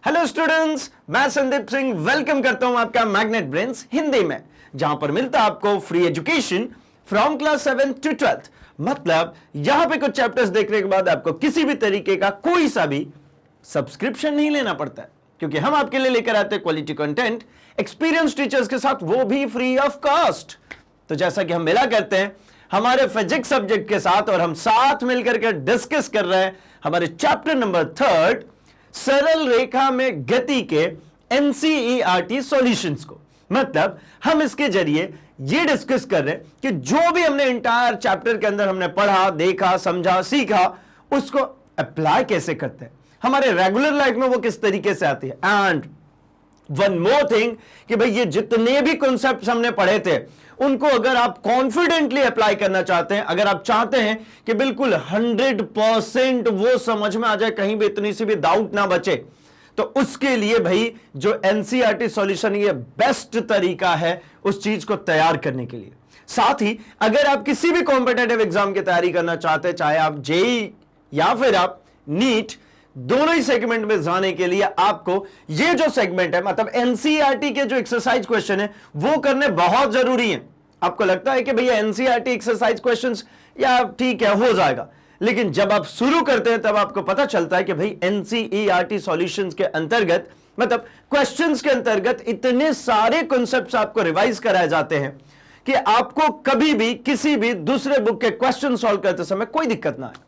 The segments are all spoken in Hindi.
हेलो स्टूडेंट्स, मैं संदीप सिंह वेलकम करता हूं आपका मैग्नेट ब्रेन्स हिंदी में, जहां पर मिलता है आपको free education from class 7 to 12th। मतलब यहां पे कुछ चैप्टर्स देखने के बाद आपको किसी भी तरीके का कोई सा भी सब्सक्रिप्शन नहीं लेना पड़ता है, क्योंकि हम आपके लिए लेकर आते हैं क्वालिटी कंटेंट एक्सपीरियंस टीचर्स के साथ, वो भी फ्री ऑफ कॉस्ट। तो जैसा कि हम मिला करते हैं हमारे फिजिक्स सब्जेक्ट के साथ, और हम साथ मिलकर के डिस्कस कर रहे हैं हमारे चैप्टर नंबर 3 सरल रेखा में गति के एनसीईआरटी सॉल्यूशंस को। मतलब हम इसके जरिए ये डिस्कस कर रहे हैं कि जो भी हमने इंटायर चैप्टर के अंदर हमने पढ़ा, देखा, समझा, सीखा, उसको अप्लाई कैसे करते हैं, हमारे रेगुलर लाइफ में वो किस तरीके से आती है। एंड वन मोर थिंग कि भाई ये जितने भी कॉन्सेप्ट्स हमने पढ़े थे उनको अगर आप कॉन्फिडेंटली अप्लाई करना चाहते हैं, अगर आप चाहते हैं कि बिल्कुल 100% वो समझ में आ जाए, कहीं भी इतनी सी भी डाउट ना बचे, तो उसके लिए भाई जो एनसीईआरटी सॉल्यूशन ये बेस्ट तरीका है उस चीज को तैयार करने के लिए। साथ ही अगर आप किसी भी कॉम्पिटिटिव एग्जाम की तैयारी करना चाहते हैं, चाहे आप जेई या फिर आप नीट, दोनों ही सेगमेंट में जाने के लिए आपको ये जो सेगमेंट है, मतलब एनसीईआरटी के जो एक्सरसाइज क्वेश्चन है वो करने बहुत जरूरी है। आपको लगता है कि भैया एनसीईआरटी एक्सरसाइज क्वेश्चंस या ठीक है हो जाएगा, लेकिन जब आप शुरू करते हैं तब आपको पता चलता है कि भाई एनसीईआरटी सॉल्यूशंस के अंतर्गत, मतलब क्वेश्चंस के अंतर्गत इतने सारे कॉन्सेप्ट्स आपको रिवाइज कराए जाते हैं कि आपको कभी भी किसी भी दूसरे बुक के क्वेश्चन सॉल्व करते समय कोई दिक्कत ना आए।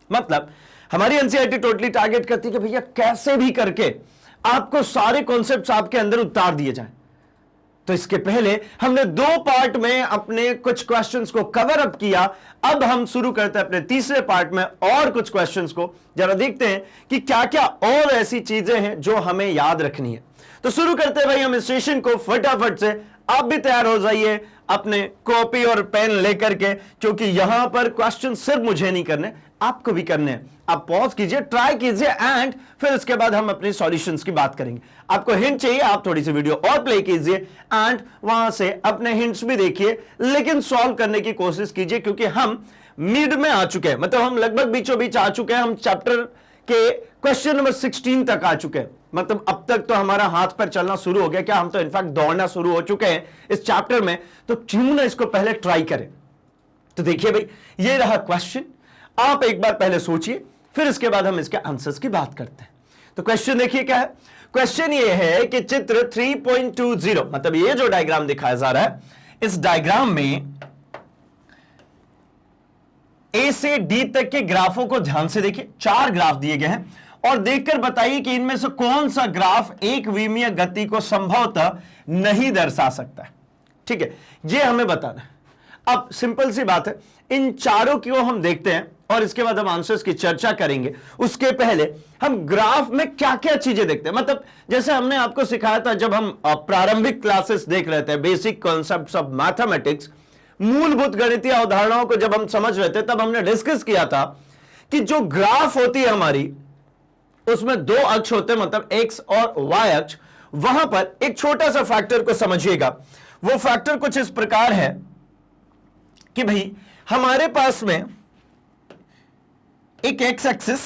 मतलब हमारी एनसीईआरटी टोटली टारगेट करती है कि भैया कैसे भी करके आपको सारे कॉन्सेप्ट्स आपके अंदर उतार दिए जाएं। तो इसके पहले हमने 2 पार्ट में अपने कुछ क्वेश्चंस को कवर अप किया। अब हम शुरू करते हैं अपने तीसरे पार्ट में और कुछ क्वेश्चंस को। जरा देखते हैं कि क्या क्या और ऐसी चीजें हैं जो हमें याद रखनी है। तो शुरू करते हैं भाई हम इस सेशन को फटाफट से। आप भी तैयार हो जाइए अपने कॉपी और पेन लेकर के, क्योंकि यहां पर क्वेश्चन सिर्फ मुझे नहीं करने, आपको भी करने हैं। आप पॉज कीजिए, ट्राई कीजिए, एंड फिर उसके बाद हम अपने सॉल्यूशंस की बात करेंगे। आपको हिंट चाहिए, आप थोड़ी सी वीडियो और प्ले कीजिए एंड वहां से अपने हिंट्स भी देखिए, लेकिन सॉल्व करने की कोशिश कीजिए, क्योंकि हम मिड में आ चुके हैं। मतलब हम लगभग बीचों बीच आ चुके हैं। हम चैप्टर के क्वेश्चन नंबर 16 तक आ चुके हैं। मतलब अब तक तो हमारा हाथ पर चलना शुरू हो गया, क्या हम तो इनफैक्ट दौड़ना शुरू हो चुके हैं इस चैप्टर में। तो क्यों ना इसको पहले ट्राई करें। तो देखिए भाई, ये रहा क्वेश्चन। आप एक बार पहले सोचिए, फिर इसके बाद हम इसके आंसर्स की बात करते हैं। तो क्वेश्चन देखिए क्या है। क्वेश्चन ये है कि चित्र 3.20, मतलब ये जो डायग्राम दिखाया जा रहा है, इस डायग्राम में ए से डी तक के ग्राफों को ध्यान से देखिए। 4 ग्राफ दिए गए हैं और देखकर बताइए कि इनमें से कौन सा ग्राफ एक विमीय गति को संभवतः नहीं दर्शा सकता है। ठीक है, ये हमें बताना है। अब सिंपल सी बात है, इन चारों को हम देखते हैं और इसके बाद हम आंसर्स की चर्चा करेंगे। उसके पहले हम ग्राफ में क्या क्या चीजें देखते हैं। मतलब जैसे हमने आपको सिखाया था जब हम प्रारंभिक क्लासेस देख रहे थे, बेसिक कॉन्सेप्ट्स ऑफ मैथमेटिक्स, मूलभूत गणितीय अवधारणाओं को जब हम समझ रहे थे, तब हमने डिस्कस किया था कि जो ग्राफ होती है हमारी, उसमें 2 अक्ष होते हैं, मतलब एक्स और वाई अक्ष। वहां पर एक छोटा सा फैक्टर को समझिएगा। वो फैक्टर कुछ इस प्रकार है कि भाई हमारे पास में एक एक्स एक्सिस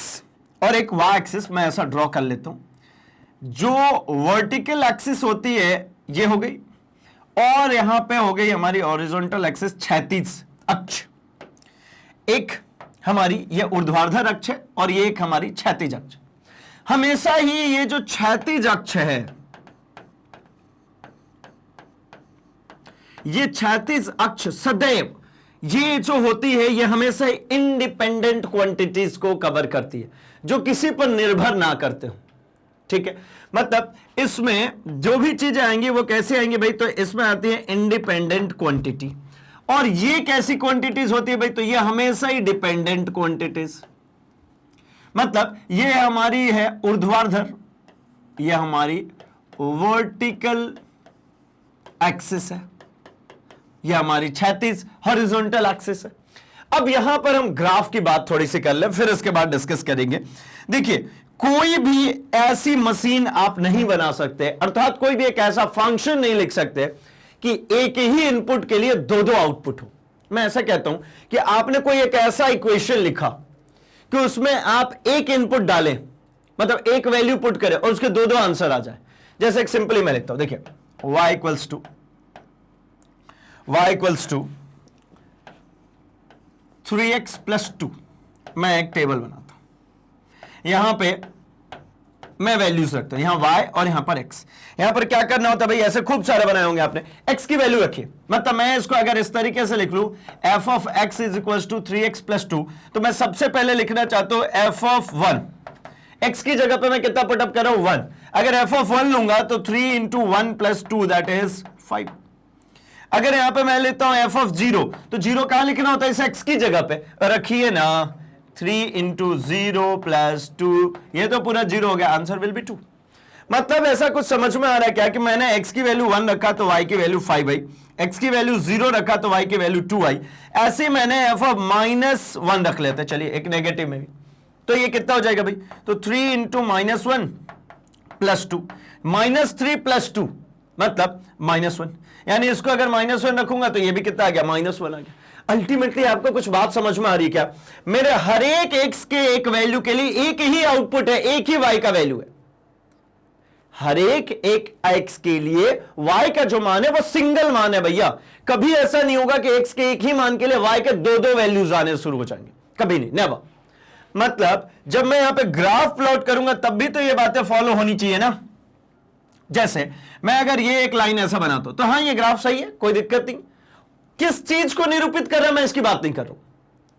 और एक वाई एक्सिस, मैं ऐसा ड्रॉ कर लेता हूं। जो वर्टिकल एक्सिस होती है ये हो गई, और यहां पे हो गई हमारी हॉरिजॉन्टल एक्सिस, क्षैतिज अक्ष। एक हमारी ये ऊर्ध्वाधर अक्ष है और ये एक हमारी क्षैतिज अक्ष। हमेशा ही ये जो क्षैतिज अक्ष है, ये क्षैतिज अक्ष सदैव ये जो होती है, ये हमेशा इंडिपेंडेंट क्वांटिटीज को कवर करती है, जो किसी पर निर्भर ना करते हो। ठीक है, मतलब इसमें जो भी चीजें आएंगी वो कैसे आएंगी भाई, तो इसमें आती है इंडिपेंडेंट क्वांटिटी। और ये कैसी क्वांटिटीज होती है भाई, तो ये हमेशा ही डिपेंडेंट क्वांटिटीज। मतलब ये हमारी है ऊर्ध्वाधर, ये हमारी वर्टिकल एक्सिस है, ये हमारी क्षैतिज हॉरिजॉन्टल एक्सिस है। अब यहां पर हम ग्राफ की बात थोड़ी सी कर ले, फिर इसके बाद डिस्कस करेंगे। देखिए, कोई भी ऐसी मशीन आप नहीं बना सकते, अर्थात कोई भी एक ऐसा फंक्शन नहीं लिख सकते कि एक ही इनपुट के लिए 2 आउटपुट हो। मैं ऐसा कहता हूं कि आपने कोई एक ऐसा इक्वेशन लिखा कि उसमें आप एक इनपुट डालें मतलब एक वैल्यू पुट करे और उसके दो दो आंसर आ जाए। जैसे एक सिंपली मैं लिखता हूं, देखिए y equals to 3x plus 2। मैं एक टेबल बनाता हूं, यहां पे मैं वैल्यूज रखता हूं, यहां y और यहां पर x। यहां पर क्या करना होता है भाई, ऐसे खूब सारे बनाए होंगे आपने, x की वैल्यू रखिए। मतलब मैं इसको अगर इस तरीके से लिख लूं f of x is equal to 3x plus 2, तो मैं सबसे पहले लिखना चाहता हूं f ऑफ 1। x की जगह पे मैं कितना पुटअप कर रहा हूं 1। अगर f ऑफ 1 लूंगा तो 3 इंटू 1 प्लस 2 दैट इज 5। अगर यहां पे मैं लेता हूं f ऑफ 0, तो 0 कहां लिखना होता है, इस x की जगह पे रखिए ना, 3 इंटू 0 प्लस 2, ये तो पूरा 0 हो गया, आंसर विल बी 2। मतलब ऐसा कुछ समझ में आ रहा है क्या कि मैंने x की वैल्यू 1 रखा तो y की वैल्यू 5 आई, x की वैल्यू 0 रखा तो y की वैल्यू 2 आई। ऐसे मैंने f ऑफ -1 रख लेते हैं, चलिए एक नेगेटिव में भी, तो ये कितना हो जाएगा भाई, तो 3 इंटू -1 प्लस 2, -3 प्लस 2 मतलब -1, यानी इसको अगर -1 रखूंगा तो ये भी कितना आ गया, -1 आ गया। अल्टीमेटली आपको कुछ बात समझ में आ रही है क्या, मेरे हर एक x के एक वैल्यू के लिए एक ही आउटपुट है, एक ही y का वैल्यू है। हर एक x के लिए y का जो मान है वो सिंगल मान है भैया। कभी ऐसा नहीं होगा कि x के एक ही मान के लिए y के दो दो वैल्यूज आने शुरू हो जाएंगे, कभी नहीं, नेवर। मतलब जब मैं यहां पे ग्राफ प्लॉट करूंगा तब भी तो ये बातें फॉलो होनी चाहिए ना। जैसे मैं अगर ये एक लाइन ऐसा बनाता हूं तो हाँ ये ग्राफ सही है, कोई दिक्कत नहीं। किस चीज को निरूपित कर रहा है मैं इसकी बात नहीं कर रहा हूं,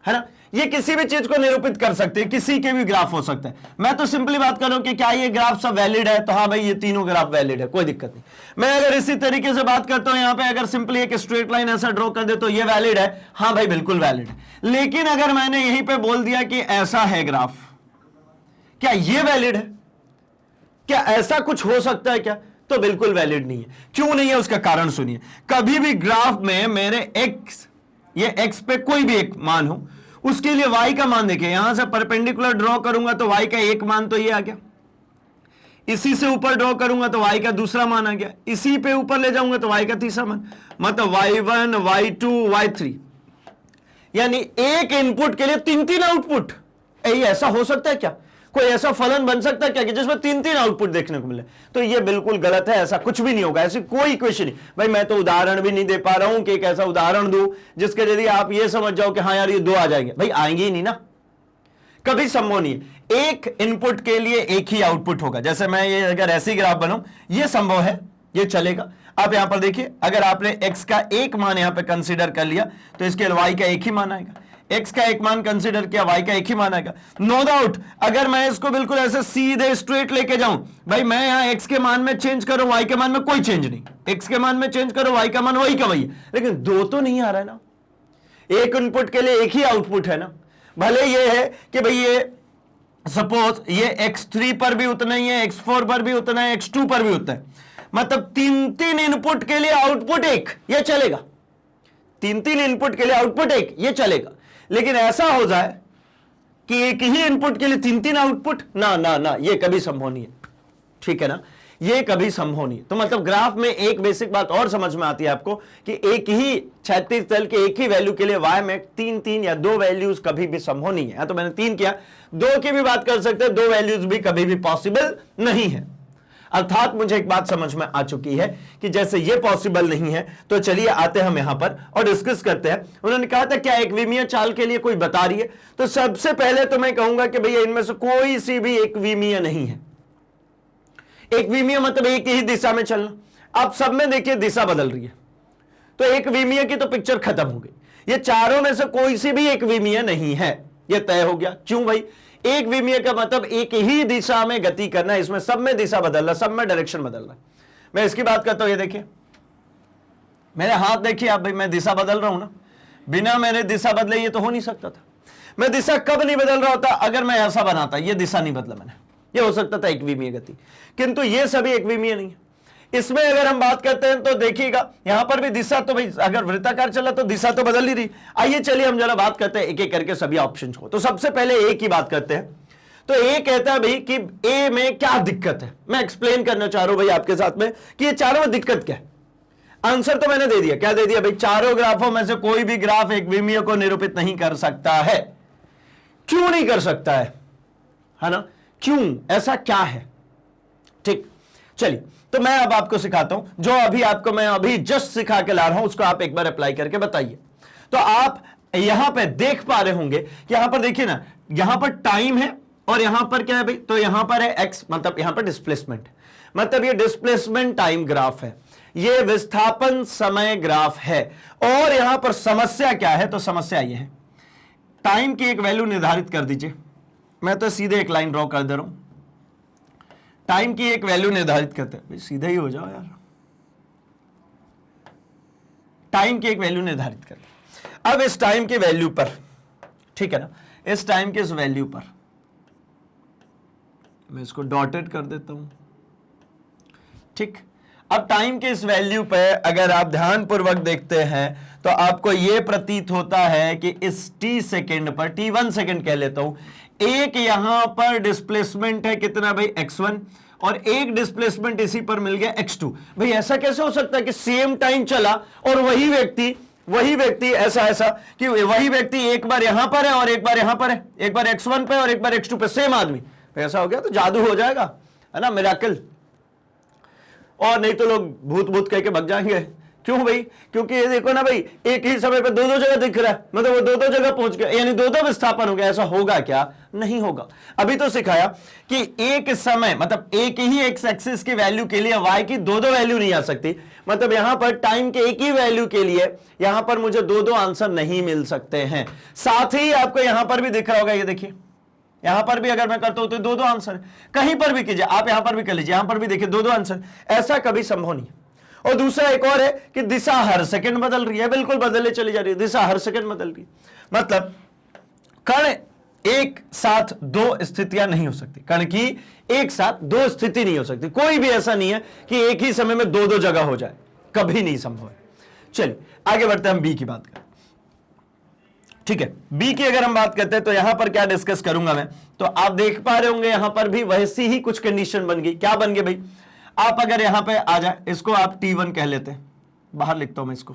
है ना। ये किसी भी चीज को निरूपित कर सकते हैं, किसी के भी ग्राफ हो सकता है। मैं तो सिंपली बात कर रहा हूं कि क्या ये ग्राफ सब वैलिड है, तो हाँ भाई ये तीनों ग्राफ वैलिड है, कोई दिक्कत नहीं। मैं अगर इसी तरीके से बात करता हूं, यहां पे अगर सिंपली एक स्ट्रेट लाइन ऐसा ड्रॉ कर दे तो ये वैलिड है, हाँ भाई बिल्कुल वैलिड है। लेकिन अगर मैंने यहीं पे बोल दिया कि ऐसा है ग्राफ, क्या ये वैलिड है, क्या ऐसा कुछ हो सकता है क्या, तो बिल्कुल वैलिड नहीं है। क्यों नहीं है उसका कारण सुनिए। कभी भी ग्राफ में मेरे x, ये x पे कोई भी एक मान हो, उसके लिए y का मान देखिए, यहां से परपेंडिकुलर ड्रॉ करूंगा तो y का एक मान तो ये आ गया, इसी से ऊपर ड्रॉ करूंगा तो y का दूसरा मान आ गया, इसी पे ऊपर ले जाऊंगा तो y का तीसरा मान, मतलब y1 y2 y3, यानी एक इनपुट के लिए तीन तीन आउटपुट। ऐसा हो सकता है क्या, कोई ऐसा फलन बन सकता है क्या कि जिसमें तीन तीन आउटपुट देखने को मिले, तो ये बिल्कुल गलत है, ऐसा कुछ भी नहीं होगा, ऐसी कोई इक्वेशन नहीं। भाई मैं तो उदाहरण भी नहीं दे पा रहा हूं कि एक ऐसा उदाहरण दूं जिसके जरिए आप ये समझ जाओ कि हाँ यार ये दो आ जाएंगे, भाई आएंगे ही नहीं ना, कभी संभव नहीं है। एक इनपुट के लिए एक ही आउटपुट होगा। जैसे मैं ये अगर ऐसी ग्राफ बनाऊं, ये संभव है, ये चलेगा। आप यहां पर देखिए, अगर आपने x का एक मान यहां पे कंसीडर कर लिया तो इसके y का एक ही मान आएगा, x का एक मान कंसीडर किया, y का एक ही मान आएगा। नो डाउट अगर मैं इसको बिल्कुल ऐसे सीधे स्ट्रेट लेके जाऊं, भाई मैं यहां x के मान में चेंज करूं, y के मान में कोई चेंज नहीं, x के मान में चेंज करो, y का मान वही का वही है, लेकिन दो तो नहीं आ रहा है ना। एक इनपुट के लिए एक ही आउटपुट है ना। भले ये है कि भाई ये सपोज ये x3 पर भी उतना ही है, x4 पर भी उतना है, x2 पर भी उतना है, मतलब तीन तीन इनपुट के लिए आउटपुट एक, ये चलेगा। तीन तीन इनपुट के लिए आउटपुट एक, ये चलेगा। लेकिन ऐसा हो जाए कि एक ही इनपुट के लिए तीन तीन आउटपुट, ना ना ना, ये कभी संभव नहीं है, ठीक है ना, ये कभी संभव नहीं है। तो मतलब ग्राफ में एक बेसिक बात और समझ में आती है आपको कि एक ही क्षैतिज तल के एक ही वैल्यू के लिए y में तीन तीन या दो वैल्यूज कभी भी संभव नहीं है। तो मैंने तीन किया, दो की भी बात कर सकते हैं, दो वैल्यूज भी कभी भी पॉसिबल नहीं है। अर्थात मुझे एक बात समझ में आ चुकी है कि जैसे ये पॉसिबल नहीं है, तो चलिए आते हम यहां पर और डिस्कस करते हैं। उन्होंने कहा था क्या एक विमीय चाल के लिए कोई बता रही है, तो सबसे पहले तो मैं कहूंगा कि भैया इनमें से कोई सी भी एक विमीय नहीं है। एक विमीय मतलब एक ही दिशा में चलना। अब सब में देखिए दिशा बदल रही है, तो एक विमीय की तो पिक्चर खत्म हो गई। ये चारों में से कोई सी भी एक विमीय नहीं है, ये तय हो गया। क्यों भाई, एक विमीय का मतलब एक ही दिशा में गति करना, इसमें सब में दिशा बदल रहा, सब में डायरेक्शन बदल रहा। मैं इसकी बात करता हूं, ये देखिए मेरे हाथ देखिए आप, भाई मैं दिशा बदल रहा हूं ना, बिना मैंने दिशा बदले ये तो हो नहीं सकता था। मैं दिशा कब नहीं बदल रहा होता, अगर मैं ऐसा बनाता, ये दिशा नहीं बदला मैंने, ये हो सकता था एक विमीय गति, किंतु ये सभी एक विमीय नहीं है। इसमें अगर हम बात करते हैं तो देखिएगा यहां पर भी दिशा, तो भाई अगर वृत्ताकार चला तो दिशा तो बदल ही रही। आइए चलिए हम जरा बात करते हैं एक एक करके सभी ऑप्शंस को। तो सबसे पहले ए की बात करते हैं। तो ए कहता है भाई कि ए में क्या दिक्कत है, मैं एक्सप्लेन करना चाह रहा हूं भाई आपके साथ में कि ये चारों में दिक्कत क्या है। आंसर तो मैंने दे दिया, क्या दे दिया भाई, चारों ग्राफों में से कोई भी ग्राफ एक विमीय को निरूपित नहीं कर सकता है। क्यों नहीं कर सकता है ना, क्यों, ऐसा क्या है? ठीक, चलिए तो मैं अब आपको सिखाता हूं, जो अभी आपको मैं अभी जस्ट सिखा के ला रहा हूं उसको आप एक बार अप्लाई करके बताइए। तो आप यहां पे देख पा रहे होंगे कि यहां पर देखिए ना, यहां पर टाइम है और यहां पर क्या है भाई, तो यहां पर है एक्स, मतलब यहां पर डिस्प्लेसमेंट, मतलब ये डिस्प्लेसमेंट टाइम ग्राफ है, ये विस्थापन समय ग्राफ है। और यहां पर समस्या क्या है, तो समस्या ये है, टाइम की एक वैल्यू निर्धारित कर दीजिए। मैं तो सीधे एक लाइन ड्रॉ कर दे रहा हूं, टाइम की एक वैल्यू निर्धारित करते हैं, भाई सीधे ही हो जाओ यार, टाइम की एक वैल्यू निर्धारित करते हैं। अब इस टाइम की वैल्यू पर, ठीक है ना, इस टाइम के इस वैल्यू पर मैं इसको डॉटेड कर देता हूं, ठीक। अब टाइम के इस वैल्यू पे अगर आप ध्यानपूर्वक देखते हैं तो आपको यह प्रतीत होता है कि इस t सेकेंड पर, t1 सेकेंड कह लेता हूं, एक यहां पर डिस्प्लेसमेंट है कितना भाई, x1, और एक डिस्प्लेसमेंट इसी पर मिल गया x2। भाई ऐसा कैसे हो सकता है कि सेम टाइम चला और वही व्यक्ति ऐसा कि वही व्यक्ति एक बार यहां पर है और एक बार यहां पर है, एक बार x1 पे और एक बार x2 पे, सेम आदमी। ऐसा हो गया तो जादू हो जाएगा, है ना, मिरेकल। और नहीं तो लोग भूत भूत कह के भग जाएंगे। क्यों भाई? क्योंकि ये देखो ना भाई, एक ही समय पे दो जगह दिख रहा है, मतलब वो दो जगह पहुंच गया, यानी दो विस्थापन हो गया। ऐसा होगा क्या? नहीं होगा। अभी तो सिखाया कि एक समय, मतलब एक ही एक्स एक्सिस की वैल्यू के लिए वाई की दो वैल्यू नहीं आ सकती, मतलब यहां पर टाइम के एक ही वैल्यू के लिए यहां पर मुझे दो आंसर नहीं मिल सकते हैं। साथ ही आपको यहां पर भी दिख रहा होगा, ये देखिए यहां पर भी अगर मैं करता हूं तो दो आंसर, कहीं पर भी कीजिए आप, यहां पर भी कर लीजिए, यहां पर भी देखिए दो आंसर, ऐसा कभी संभव नहीं। और दूसरा एक और है कि दिशा हर सेकंड बदल रही है, बिल्कुल बदलने चली जा रही है, दिशा हर सेकंड बदल रही है, मतलब कण एक साथ दो स्थितियां नहीं हो सकती, कण की एक साथ दो स्थिति नहीं हो सकती। कोई भी ऐसा नहीं है कि एक ही समय में दो जगह हो जाए, कभी नहीं संभव है। चलिए आगे बढ़ते हैं, हम बी की बात करें। ठीक है, बी की अगर हम बात करते हैं तो यहां पर क्या डिस्कस करूंगा मैं, तो आप देख पा रहे होंगे यहां पर भी वैसी ही कुछ कंडीशन बन गई। क्या बन गई भाई? आप अगर यहां पे आ जाए, इसको आप T1 कह लेते हैं, बाहर लिखता हूं मैं इसको,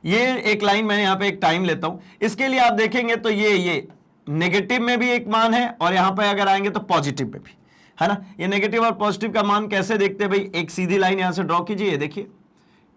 ये एक लाइन मैं यहां पे एक टाइम लेता हूं। इसके लिए आप देखेंगे तो ये नेगेटिव में भी एक मान है और यहां पे अगर आएंगे तो पॉजिटिव में भी, है ना। ये नेगेटिव और पॉजिटिव का मान कैसे देखते हैं भाई? एक सीधी लाइन यहां से ड्रॉ कीजिए, देखिए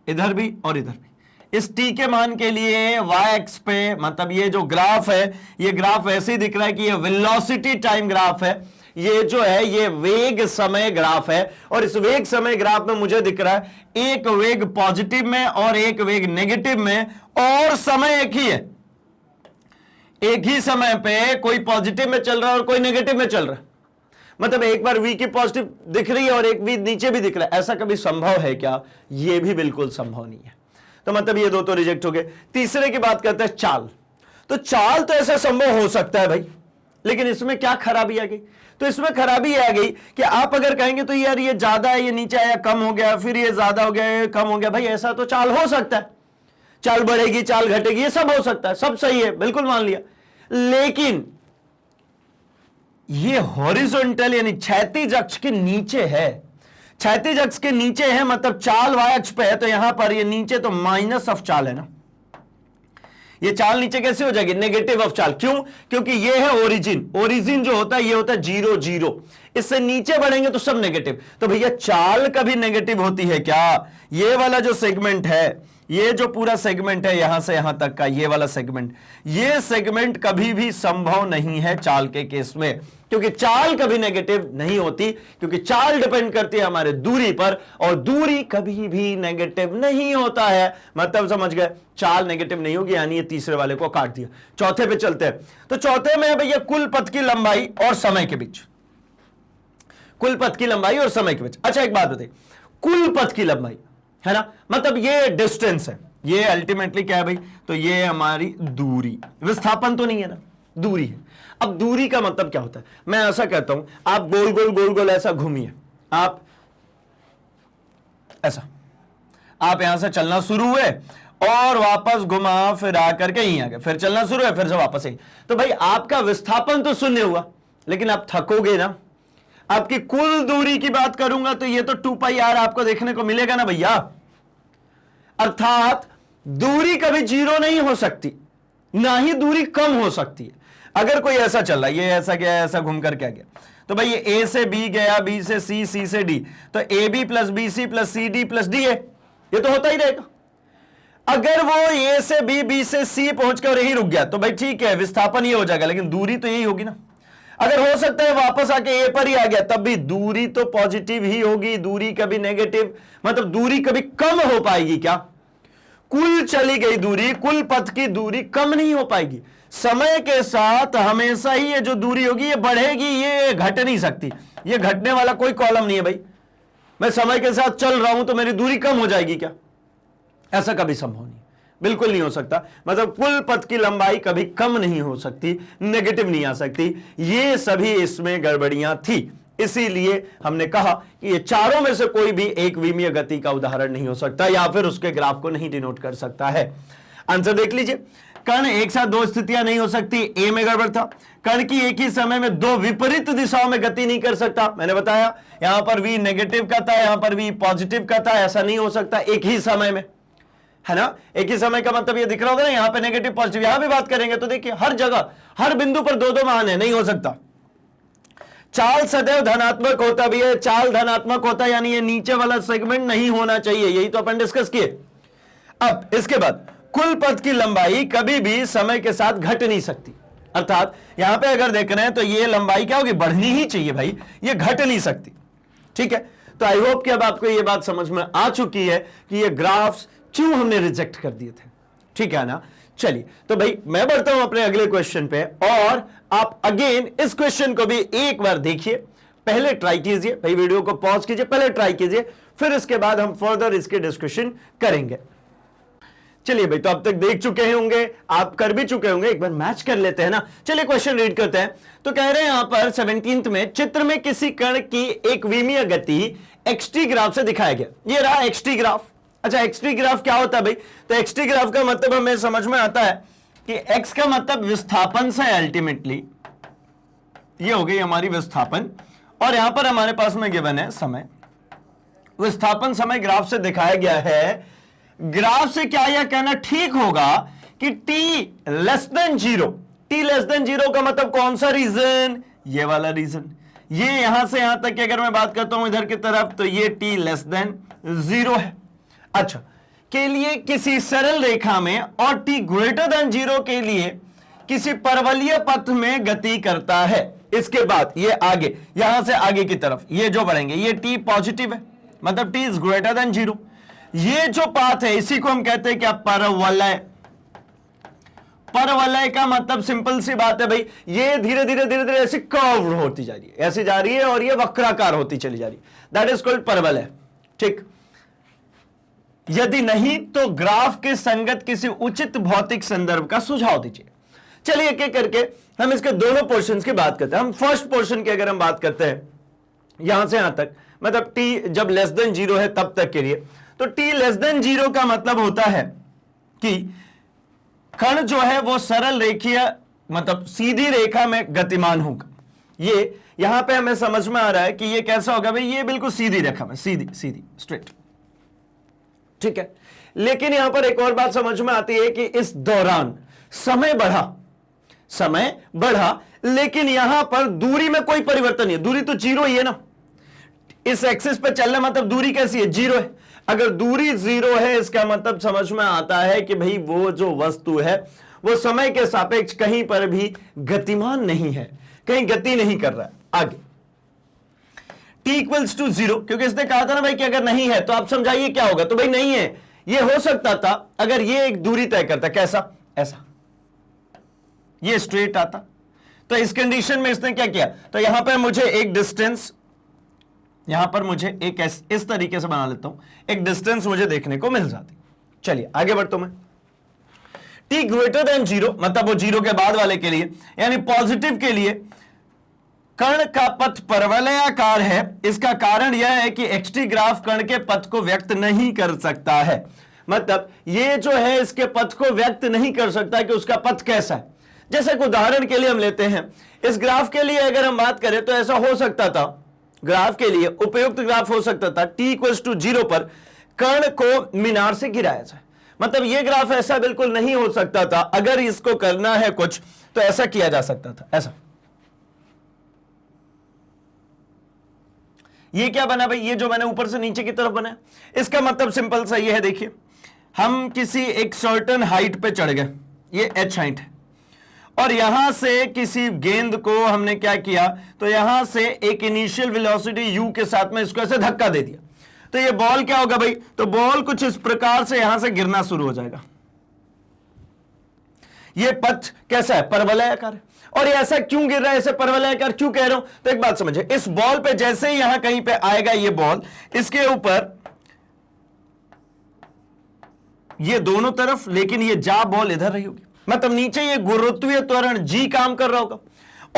इधर भी और इधर भी। इस t के मान के लिए y एक्स पे, मतलब ये जो ग्राफ है, ये ग्राफ ऐसे ही दिख रहा है कि ये वेलोसिटी टाइम ग्राफ है, ये जो है ये वेग समय ग्राफ है। और इस वेग समय ग्राफ में मुझे दिख रहा है एक वेग पॉजिटिव में और एक वेग नेगेटिव में, और समय एक ही है। एक ही समय पे कोई पॉजिटिव में चल रहा है और कोई नेगेटिव में चल रहा है, मतलब एक बार v की पॉजिटिव दिख रही है और एक v नीचे भी दिख रहा है। ऐसा कभी संभव है क्या? यह भी बिल्कुल संभव नहीं है। तो मतलब ये दो तो रिजेक्ट हो गए। तीसरे की बात करते हैं चाल। तो चाल तो ऐसा संभव हो सकता है भाई, लेकिन इसमें क्या खराबी आ गई? तो इसमें खराबी आ गई कि आप अगर कहेंगे तो यार ये ज्यादा है, ये नीचे आया कम हो गया, फिर ये ज्यादा हो गया, ये कम हो गया। भाई ऐसा तो चाल हो सकता है, चाल बढ़ेगी चाल घटेगी, ये सब हो सकता है, सब सही है, बिल्कुल मान लिया। लेकिन ये हॉरिजॉन्टल यानी क्षैतिज अक्ष के नीचे है, क्षैतिज अक्ष के नीचे है, मतलब चाल y अक्ष पे है, तो यहां पर ये नीचे तो माइनस ऑफ चाल है ना। ये चाल नीचे कैसे हो जाएगी? नेगेटिव ऑफ चाल। क्यों? क्योंकि ये है ओरिजिन, ओरिजिन जो होता है ये होता है 0 0, इससे नीचे बढ़ेंगे तो सब नेगेटिव। तो भैया चाल कभी नेगेटिव होती है क्या? ये वाला जो सेगमेंट है, ये जो पूरा सेगमेंट है यहां से यहां तक का, ये वाला सेगमेंट, ये सेगमेंट कभी भी संभव नहीं है चाल के केस में, क्योंकि चाल कभी नेगेटिव नहीं होती, क्योंकि चाल डिपेंड करती है हमारे दूरी पर, और दूरी कभी भी नेगेटिव नहीं होता है। मतलब समझ गए, चाल नेगेटिव नहीं होगी, यानी ये तीसरे वाले को काट दिया। चौथे पे चलते हैं। तो चौथे में भैया कुल पथ की लंबाई और समय के बीच, कुल पथ की लंबाई और समय के बीच। अच्छा एक बात बताइए, कुल पथ की लंबाई है ना, मतलब ये डिस्टेंस है, ये अल्टीमेटली क्या है भाई? तो ये हमारी दूरी, विस्थापन तो नहीं है ना, दूरी है। अब दूरी का मतलब क्या होता है? मैं ऐसा कहता हूं, आप गोल गोल गोल गोल ऐसा घूमिए, आप ऐसा, आप यहां से चलना शुरू हुए और वापस घुमा फिर आकर के यहीं आ गए, फिर चलना शुरू है, फिर से वापस यहीं। तो भाई आपका विस्थापन तो शून्य हुआ, लेकिन आप थकोगे ना। आपकी कुल दूरी की बात करूंगा तो ये तो 2πr आपको देखने को मिलेगा ना भैया। अर्थात दूरी कभी 0 नहीं हो सकती, ना ही दूरी कम हो सकती है। अगर कोई ऐसा चल रहा है, ये ऐसा गया, ऐसा घूम कर क्या गया, तो भाई ये ए से बी गया, बी से सी, सी से डी, तो A B plus B C plus C D plus D है, ये तो होता ही रहेगा। अगर वो ए से बी, बी से सी पहुंचकर यही रुक गया तो भाई ठीक है, विस्थापन ये हो जाएगा, लेकिन दूरी तो यही होगी ना। अगर हो सकता है वापस आके ए पर ही आ गया, तब भी दूरी तो पॉजिटिव ही होगी, दूरी कभी नेगेटिव, मतलब दूरी कभी कम हो पाएगी क्या? कुल चली गई दूरी, कुल पथ की दूरी कम नहीं हो पाएगी। समय के साथ हमेशा ही ये जो दूरी होगी ये बढ़ेगी, ये घट नहीं सकती, ये घटने वाला कोई कॉलम नहीं है भाई। मैं समय के साथ चल रहा हूं तो मेरी दूरी कम हो जाएगी क्या? ऐसा कभी संभव नहीं, बिल्कुल नहीं हो सकता। मतलब कुल पथ की लंबाई कभी कम नहीं हो सकती, नेगेटिव नहीं आ सकती। ये सभी इसमें गड़बड़ियां थी, इसीलिए हमने कहा कि ये चारों में से कोई भी एक विमीय गति का उदाहरण नहीं हो सकता, या फिर उसके ग्राफ को नहीं डिनोट कर सकता है। आंसर देख लीजिए, कण एक साथ दो स्थितियां नहीं हो सकती, ए में गड़बड़ था। कण की एक ही समय में दो विपरीत दिशाओं में गति नहीं कर सकता, मैंने बताया। यहां पर v नेगेटिव का था, यहां पर v पॉजिटिव का था, ऐसा नहीं हो सकता एक ही समय में, है ना। एक ही समय का मतलब ये दिख रहा होगा ना, यहां पे नेगेटिव पॉजिटिव, यहां भी बात करेंगे तो देखिए हर जगह हर बिंदु पर दो दो मान है, नहीं हो सकता। चाल सदैव धनात्मक होता भी है, चाल धनात्मक होता है, यानी ये नीचे वाला सेगमेंट नहीं होना चाहिए, यही तो अपन डिस्कस किए। अब इसके बाद कुल पथ की लंबाई कभी भी समय के साथ घट नहीं सकती, अर्थात यहां पे अगर देख रहे हैं तो ये लंबाई क्या होगी, बढ़नी ही चाहिए भाई, ये घट नहीं सकती। ठीक है, तो आई होप कि अब आपको ये बात समझ में आ चुकी है कि ये ग्राफ्स क्यों हमने रिजेक्ट कर दिए थे, ठीक है ना। चलिए, तो भाई मैं बढ़ता हूं अपने अगले क्वेश्चन पे, और आप अगेन इस क्वेश्चन को भी एक बार देखिए, पहले ट्राई कीजिए भाई, वीडियो को पॉज कीजिए, पहले ट्राई कीजिए, फिर इसके बाद हम फर्दर इसके डिस्कशन करेंगे। चलिए भाई, तो अब तक देख चुके होंगे, आप कर भी चुके होंगे, एक बार मैच कर लेते हैं ना। चलिए क्वेश्चन रीड करते हैं। तो कह रहे हैं यहां पर 17th में, चित्र में किसी कण की एक विमीय गति एक्सटी ग्राफ से दिखाया गया। ये रहा एक्सटी ग्राफ। अच्छा, एक्सटी ग्राफ क्या होता है भाई? तो एक्सटी ग्राफ का मतलब हमें समझ में आता है कि एक्स का मतलब विस्थापन से, अल्टीमेटली ये हो गई हमारी विस्थापन, और यहां पर हमारे पास में गिवन है समय। विस्थापन समय ग्राफ से दिखाया गया है। ग्राफ से क्या यह कहना ठीक होगा कि t less than zero, t less than zero का मतलब कौन सा रीजन? ये वाला रीजन। ये यहां से यहां तक की अगर मैं बात करता हूं इधर की तरफ, तो ये t लेस देन जीरो है। अच्छा, के लिए किसी सरल रेखा में और t ग्रेटर देन जीरो के लिए किसी परवलयीय पथ में गति करता है। इसके बाद ये आगे, यहां से आगे की तरफ ये जो बढ़ेंगे, ये t पॉजिटिव है, मतलब t is greater than zero. ये जो पाथ है इसी को हम कहते हैं क्या? परवलय। परवलय का मतलब सिंपल सी बात है भाई, ये धीरे धीरे धीरे धीरे ऐसी कर्व होती जा रही है, ऐसी जा रही है, और ये वक्राकार होती चली जा रही है, दैट इज कॉल्ड परवलय। ठीक, यदि नहीं तो ग्राफ के संगत किसी उचित भौतिक संदर्भ का सुझाव दीजिए। चलिए एक एक करके हम इसके दोनों पोर्शंस की बात करते हैं। हम फर्स्ट पोर्शन की अगर हम बात करते हैं, यहां से यहां तक, मतलब t जब लेस देन जीरो है तब तक के लिए, तो t लेस देन जीरो का मतलब होता है कि कण जो है वो सरल रेखीय, मतलब सीधी रेखा में गतिमान होगा। ये यहां पे हमें समझ में आ रहा है कि ये कैसा होगा भाई, ये बिल्कुल सीधी रेखा में, सीधी सीधी स्ट्रेट। ठीक है, लेकिन यहां पर एक और बात समझ में आती है कि इस दौरान समय बढ़ा, समय बढ़ा, लेकिन यहां पर दूरी में कोई परिवर्तन नहीं है, दूरी तो जीरो ही है ना। इस एक्सिस पे चलना मतलब दूरी कैसी है? जीरो है। अगर दूरी जीरो है, इसका मतलब समझ में आता है कि भाई वो जो वस्तु है वो समय के सापेक्ष कहीं पर भी गतिमान नहीं है, कहीं गति नहीं कर रहा है। आगे t इक्वल्स टू जीरो, क्योंकि इसने कहा था ना भाई कि अगर नहीं है तो आप समझाइए क्या होगा। तो भाई नहीं है, ये हो सकता था अगर ये एक दूरी तय करता, कैसा? ऐसा, ये स्ट्रेट आता। तो इस कंडीशन में इसने क्या किया, तो यहां पर मुझे एक डिस्टेंस, यहां पर मुझे एक इस तरीके से बना लेता हूं, एक डिस्टेंस मुझे देखने को मिल जाती। चलिए आगे बढ़ता हूं मैं। t ग्रेटर देन जीरो, मतलब वो जीरो के बाद वाले के लिए, यानी पॉजिटिव के लिए कण का पथ परवलयाकार है। इसका कारण यह है कि एक्सटी ग्राफ कण के पथ को व्यक्त नहीं कर सकता है, मतलब ये जो है इसके पथ को व्यक्त नहीं कर सकता कि उसका पथ कैसा है। जैसे कि उदाहरण के लिए हम लेते हैं, इस ग्राफ के लिए अगर हम बात करें तो ऐसा हो सकता था, ग्राफ के लिए उपयुक्त ग्राफ हो सकता था t इक्वल्स टू जीरो पर कण को मीनार से गिराया जाए, मतलब ये ग्राफ ऐसा बिल्कुल नहीं हो सकता था। अगर इसको करना है कुछ तो ऐसा किया जा सकता था, ऐसा। ये क्या बना भाई, ये जो मैंने ऊपर से नीचे की तरफ बनाया, इसका मतलब सिंपल सा ये है, देखिए हम किसी एक सर्टेन हाइट पे चढ़ गए, ये h हाइट है, और यहां से किसी गेंद को हमने क्या किया, तो यहां से एक इनिशियल वेलोसिटी u के साथ में इसको ऐसे धक्का दे दिया, तो ये बॉल क्या होगा भाई, तो बॉल कुछ इस प्रकार से यहां से गिरना शुरू हो जाएगा। ये पथ कैसा है, परवलयाकार है। और ये ऐसा क्यों गिर रहा है, ऐसे परवलयाकार क्यों कह रहा हूं, तो एक बात समझिए, इस बॉल पे जैसे ही यहां कहीं पे आएगा ये बॉल, इसके ऊपर ये दोनों तरफ, लेकिन ये जा बॉल इधर रही होगी, मतलब नीचे ये गुरुत्वीय त्वरण जी काम कर रहा होगा,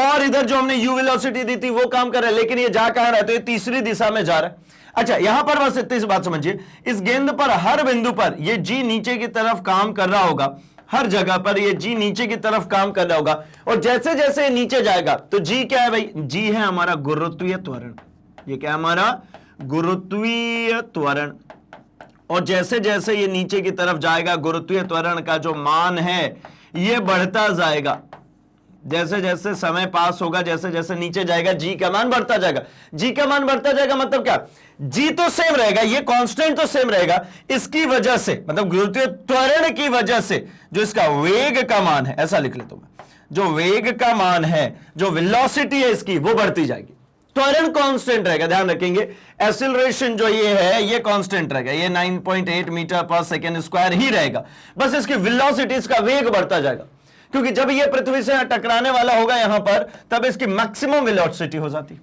और इधर जो हमने यू वेलोसिटी दी थी वो काम कर रहा है, लेकिन ये जा कहां रहा है, तो ये तीसरी दिशा में जा रहा है। अच्छा, यहां पर बस इतनी सी बात समझिए, इस गेंद पर हर बिंदु पर ये जी नीचे की तरफ काम कर रहा होगा, हर जगह पर ये जी नीचे की तरफ काम कर रहा होगा, और जैसे जैसे नीचे जाएगा तो जी क्या है भाई, जी है हमारा गुरुत्वीय त्वरण। ये क्या है हमारा गुरुत्वीय त्वरण, और जैसे जैसे ये नीचे की तरफ जाएगा गुरुत्वीय त्वरण का जो मान है ये बढ़ता जाएगा, जैसे जैसे समय पास होगा, जैसे जैसे नीचे जाएगा जी का मान बढ़ता जाएगा। जी का मान बढ़ता जाएगा मतलब क्या, जी तो सेम रहेगा, ये कांस्टेंट तो सेम रहेगा, इसकी वजह से मतलब गुरुत्वीय त्वरण की वजह से जो इसका वेग का मान है, ऐसा लिख लेता हूं मैं, जो वेग का मान है, जो वेलोसिटी है इसकी, वो बढ़ती जाएगी। त्वरण कांस्टेंट रहेगा, ध्यान रखेंगे, एक्सीलरेशन जो ये है ये कांस्टेंट रहेगा, ये 9.8 मीटर पर सेकेंड स्क्वायर ही रहेगा, बस इसकी वेलोसिटी, इसका वेग बढ़ता जाएगा, क्योंकि जब ये पृथ्वी से टकराने वाला होगा यहां पर, तब इसकी मैक्सिमम वेलोसिटी हो जाती।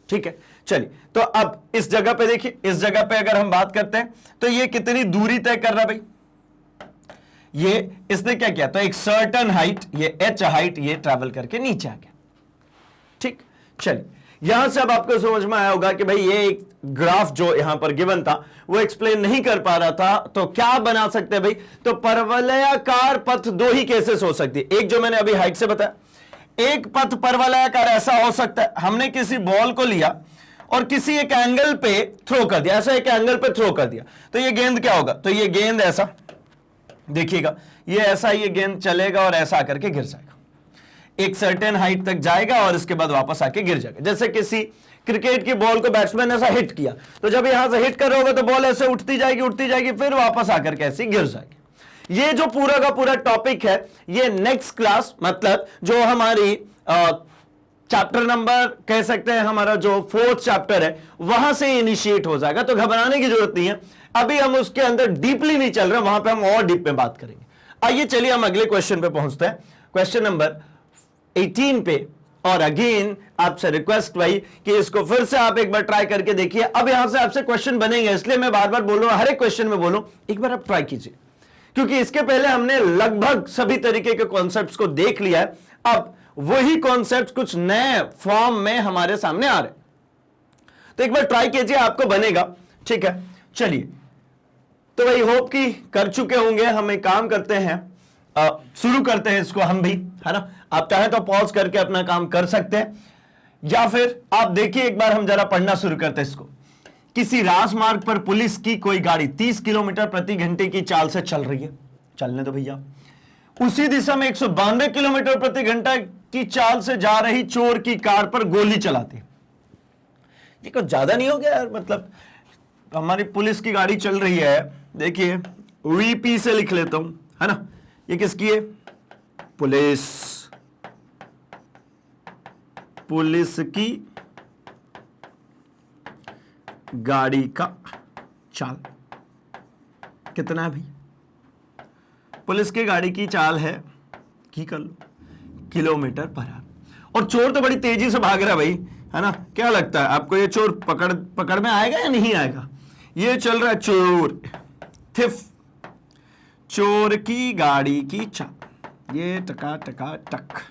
ठीक है, चलिए, तो अब इस जगह पे देखिए, इस जगह पे अगर हम बात करते हैं तो ये कितनी दूरी तय कर रहा है भाई, ये इसने क्या किया, तो एक सर्टेन हाइट, ये h हाइट, ये ट्रैवल करके नीचे आ गया। ठीक, चलिए, यहां से अब आपको समझ में आया होगा कि भाई ये एक ग्राफ जो यहां पर गिवन था वो एक्सप्लेन नहीं कर पा रहा था, तो क्या बना सकते हैं भाई, तो परवलयाकार पथ दो ही केसेस हो सकती है, एक जो मैंने अभी हाइट से बताया, एक पथ परवलयाकार ऐसा हो सकता है, हमने किसी बॉल को लिया और किसी एक एंगल पे थ्रो कर दिया, ऐसा एक एंगल पे थ्रो कर दिया, तो ये गेंद क्या होगा, तो ये गेंद ऐसा देखिएगा, ये ऐसा, ये गेंद चलेगा और ऐसा आकर के गिर जाएगा, एक सर्टेन हाइट तक जाएगा और इसके बाद वापस आके गिर जाएगा। जैसे किसी क्रिकेट की बॉल को बैट्समैन ऐसा हिट किया, तो जब यहां से हिट कर रहा होगा तो बॉल ऐसे उठती जाएगी, फिर वापस आकर के ऐसी गिर जाएगी। ये जो पूरा का पूरा टॉपिक है, ये नेक्स्ट क्लास, मतलब जो हमारी चैप्टर नंबर कह सकते हैं, हमारा जो 4th चैप्टर है, वहां से इनिशिएट हो जाएगा, तो घबराने की जरूरत नहीं है, अभी हम उसके अंदर डीपली नहीं चल रहे, वहां पे हम और डीप में बात करेंगे। आइए चलिए हम अगले क्वेश्चन पे पहुंचते हैं, क्वेश्चन नंबर 18 पे। और अगेन आपसे रिक्वेस्ट भाई कि इसको फिर से आप एक बार ट्राई करके देखिए। अब यहां से आपसे क्वेश्चन बनेंगे, इसलिए मैं बार बार बोल रहा हूं, हर एक क्वेश्चन में बोलूं, एक बार आप ट्राई कीजिए, क्योंकि इसके पहले हमने लगभग सभी तरीके के कॉन्सेप्ट्स को देख लिया है, अब वही कॉन्सेप्ट्स कुछ नए फॉर्म में हमारे सामने आ रहे हैं, तो एक बार ट्राई कीजिए, आपको बनेगा। ठीक है, चलिए, तो भाई होप कि कर चुके होंगे। हम एक काम करते हैं, शुरू करते हैं इसको हम भी, है ना। आप चाहें तो पॉज करके अपना काम कर सकते हैं, या फिर आप देखिए एक बार, हम जरा पढ़ना शुरू करते हैं इसको। किसी राजमार्ग पर पुलिस की कोई गाड़ी 30 किलोमीटर प्रति घंटे की चाल से चल रही है, चलने दो भैया। उसी दिशा में 192 किलोमीटर प्रति घंटा की चाल से जा रही चोर की कार पर गोली चलाती। ये कुछ ज्यादा नहीं हो गया यार, मतलब हमारी पुलिस की गाड़ी चल रही है, देखिए वीपी से लिख लेता हूं, है ना। ये किसकी है, पुलिस की गाड़ी का चाल कितना है भाई, पुलिस की गाड़ी की चाल है, की कर लो, किलोमीटर पर आवर, और चोर तो बड़ी तेजी से भाग रहा है भाई, है ना। क्या लगता है आपको, ये चोर पकड़ में आएगा या नहीं आएगा। ये चल रहा है चोर, थिफ, चोर की गाड़ी की चाल, ये टका टका टक,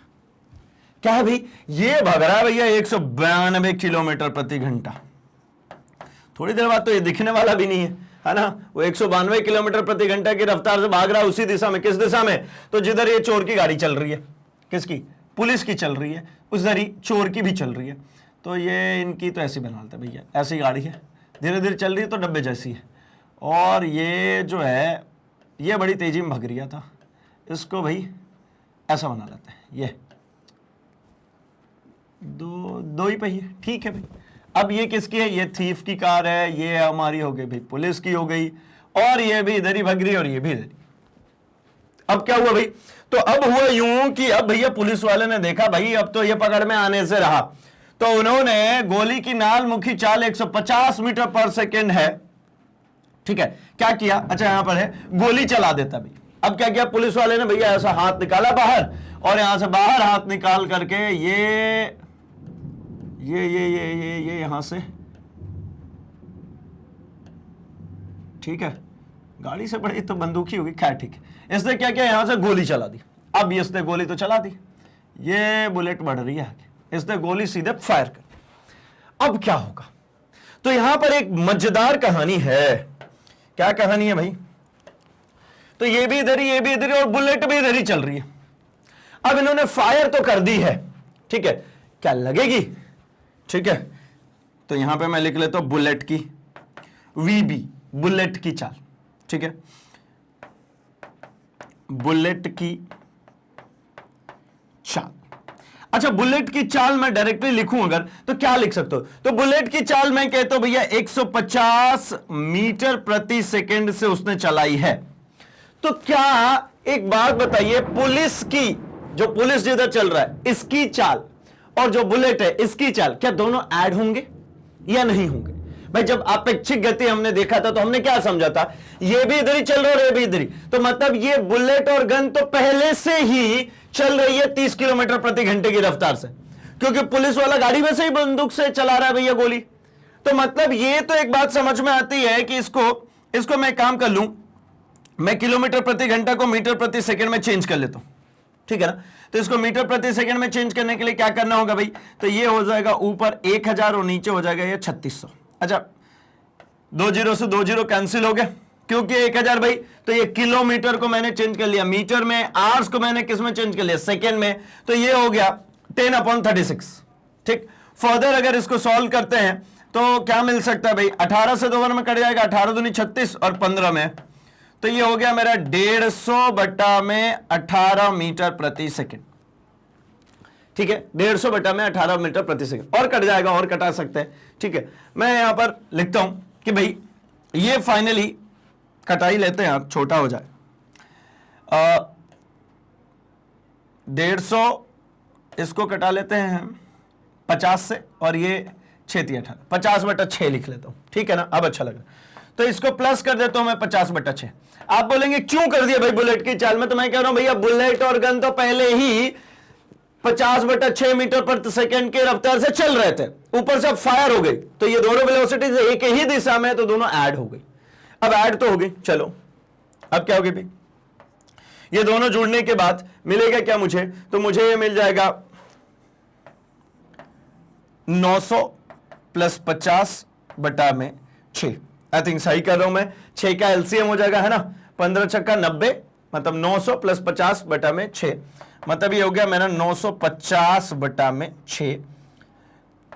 क्या है भाई, ये भाग रहा है भैया 192 किलोमीटर प्रति घंटा। थोड़ी देर बाद तो ये दिखने वाला भी नहीं है ना। वो 192 किलोमीटर प्रति घंटा की रफ्तार से भाग रहा है उसी दिशा में, किस दिशा में, तो जिधर ये चोर की गाड़ी चल रही है, किसकी, पुलिस की चल रही है, उधर ही चोर की भी चल रही है। तो ये इनकी तो ऐसी बना लेते भैया, ऐसी गाड़ी है, धीरे धीरे चल रही है तो डब्बे जैसी है, और ये जो है ये बड़ी तेजी में भग रहा था, इसको भाई ऐसा बना लेते हैं, ये दो ही पहिए, ठीक है भाई। अब ये किसकी है? ये थीफ की कार है, ये हमारी हो गई भाई पुलिस की हो गई, और ये भी इधर ही भग रही है और ये भी इधर। अब क्या हुआ भाई? तो अब हुआ यूं कि अब भैया पुलिस वाले ने देखा भाई अब तो ये पकड़ में आने से रहा, तो उन्होंने गोली की नाल मुखी चाल 150 मीटर पर सेकेंड है, ठीक है, क्या किया? अच्छा यहां पर है गोली चला देता भाई। अब क्या किया पुलिस वाले ने? भैया ऐसा हाथ निकाला बाहर, और यहां से बाहर हाथ निकाल करके ये यहां से, ठीक है, गाड़ी से बड़ी तो बंदूक ही होगी, खैर ठीक है। इसने क्या किया? यहां से गोली चला दी। अब इसने गोली तो चला दी, ये बुलेट बढ़ रही है आगे, इसने गोली सीधे फायर कर दी। अब क्या होगा? तो यहां पर एक मजेदार कहानी है। क्या कहानी है भाई? तो ये भी इधर ही, ये भी इधर ही, और बुलेट भी इधर ही चल रही है। अब इन्होंने फायर तो कर दी है, ठीक है, क्या लगेगी? ठीक है, तो यहां पे मैं लिख लेता हूं बुलेट की वीबी, बुलेट की चाल, ठीक है, बुलेट की चाल। अच्छा बुलेट की चाल मैं डायरेक्टली लिखूं अगर, तो क्या लिख सकते हो? तो बुलेट की चाल मैं कहता हूं भैया 150 मीटर प्रति सेकंड से उसने चलाई है। तो क्या एक बात बताइए, पुलिस की, जो पुलिस जिधर चल रहा है इसकी चाल और जो बुलेट है इसकी चाल, क्या दोनों ऐड होंगे या नहीं होंगे? भाई जब अपेक्षिक गति हमने देखा था तो हमने क्या समझा था? ये भी इधर ही चल रहा है और ये भी इधर ही, तो मतलब ये बुलेट और गन तो पहले से ही चल रही है 30 किलोमीटर प्रति घंटे की रफ्तार से, क्योंकि पुलिस वाला गाड़ी में से ही बंदूक से चला रहा है भैया गोली। तो मतलब ये तो एक बात समझ में आती है कि इसको मैं काम कर लूं, मैं किलोमीटर प्रति घंटा को मीटर प्रति सेकंड में चेंज कर लेता हूं, ठीक है ना? तो इसको मीटर प्रति सेकंड में चेंज करने के लिए क्या करना होगा भाई? तो ये हो जाएगा ऊपर 1000 और नीचे हो जाएगा ये 3600। अच्छा 2 0 से 2 0 कैंसिल हो गया, क्योंकि 1000 भाई, तो ये किलोमीटर को मैंने चेंज कर लिया मीटर में, आवर्स को मैंने किस में चेंज कर लिया? सेकेंड में, तो ये हो गया 10/36, ठीक। फर्दर अगर इसको सॉल्व करते हैं तो क्या मिल सकता है भाई? 18 से 2 में कट जाएगा, 18 दूनी 36 और 15 में, तो ये हो गया मेरा 150/18 मीटर प्रति सेकंड, ठीक है, 150/18 मीटर प्रति सेकंड। और कट जाएगा, और कटा सकते हैं, ठीक है। मैं यहां पर लिखता हूं कि भाई ये फाइनली कटाई लेते हैं आप, छोटा हो जाए 150, इसको कटा लेते हैं 50 से, और ये 6×18, 50/6 लिख लेता हूं, ठीक है ना? अब अच्छा लगा, तो इसको प्लस कर देता हूं मैं 50/6। आप बोलेंगे क्यों कर दिया भाई बुलेट की चाल में? तो मैं कह रहा हूं भैया बुलेट और गन तो पहले ही 50/6 मीटर प्रति सेकंड के रफ्तार से चल रहे थे, ऊपर से अब फायर हो गई, तो ये दोनों वेलोसिटीज एक ही दिशा में, तो दोनों ऐड हो गई। अब ऐड तो हो गई, चलो अब क्या हो गई भाई? ये दोनों जुड़ने के बाद मिलेगा क्या मुझे? तो मुझे ये मिल जाएगा 900 + 50/6। आई थिंक सही कर रहा हूं मैं, 6 का एलसीएम हो जाएगा, है ना? 15 छक्का 90, मतलब 900 + 50/6, मतलब ये हो गया मेरा 950/6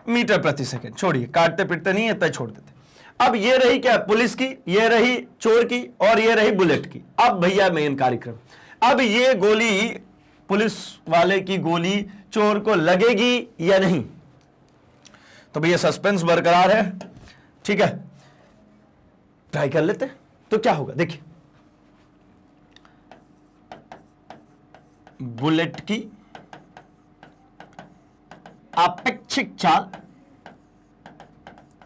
मीटर प्रति सेकंड। छोड़िए, काटते पिटते नहीं है, इतना छोड़ देते। अब ये रही क्या? पुलिस की, ये रही चोर की, और ये रही बुलेट की। अब भैया मेन कार्यक्रम, अब ये गोली, पुलिस वाले की गोली चोर को लगेगी या नहीं? तो भैया सस्पेंस बरकरार है, ठीक है, ट्राई कर लेते हैं। तो क्या होगा देखिए, बुलेट की अपेक्षिक चाल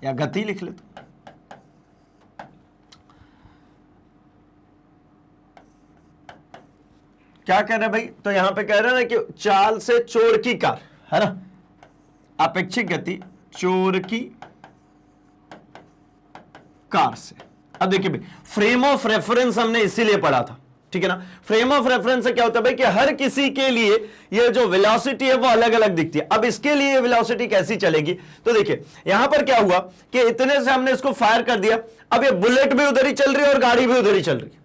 या गति लिख लेते, क्या कह रहे हैं भाई? तो यहां पे कह रहे हैं ना कि चाल से चोर की कार, है ना? अपेक्षिक गति चोर की कार से। अब देखिए भाई, फ्रेम ऑफ रेफरेंस हमने इसीलिए पढ़ा था, ठीक है ना? फ्रेम ऑफ रेफरेंस से क्या होता है भाई कि हर किसी के लिए ये जो वेलोसिटी है वो अलग अलग दिखती है। अब इसके लिए वेलोसिटी कैसी चलेगी? तो देखिए यहां पर क्या हुआ कि इतने से हमने इसको फायर कर दिया, अब ये बुलेट भी उधर ही चल रही है और गाड़ी भी उधर ही चल रही है,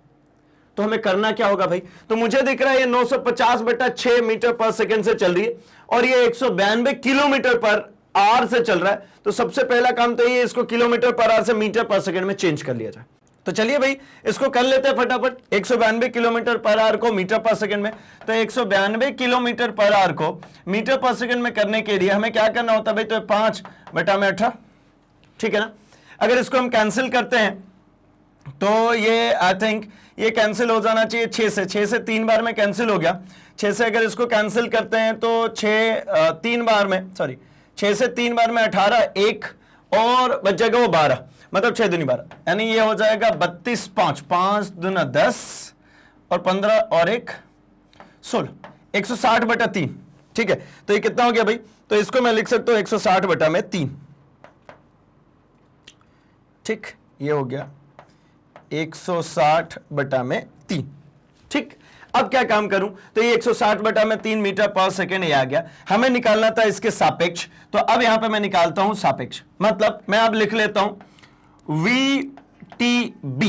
तो हमें करना क्या होगा भाई? तो मुझे दिख रहा है ये 950/6 मीटर पर सेकंड से चल रही है, और ये 192 किलोमीटर पर आवर से चल रहा है। तो सबसे पहला काम तो ये, इसको किलोमीटर पर आवर से मीटर पर सेकंड में चेंज कर लिया जाए। तो चलिए भाई इसको कर लेते हैं फटाफट। 192 किलोमीटर पर आवर को मीटर पर सेकंड में, तो 192 किलोमीटर पर आवर को मीटर पर सेकंड में करने के लिए हमें क्या करना होता है भाई, तो 5/18, ठीक है ना। अगर इसको हम कैंसिल करते हैं तो ये आई थिंक ये कैंसिल हो जाना चाहिए 6 से 3 बार में कैंसिल हो गया। 6 से अगर इसको कैंसिल करते हैं तो 6 से 3 बार में 18, 1 और बच जाएगा वो 12, मतलब 6 दूनी 12, यानी ये हो जाएगा 32, 5 दूना 10 और 15 और 1 16, 160/3, ठीक है। तो ये कितना हो गया भाई, तो इसको मैं लिख सकता हूं 160/3, ठीक, ये हो गया 160/3, ठीक। अब क्या काम करूं, तो ये 160/3 मीटर पर सेकेंड ये आ गया। हमें निकालना था इसके सापेक्ष, तो अब यहां पे मैं निकालता हूं सापेक्ष, मतलब मैं अब लिख लेता हूं VTB,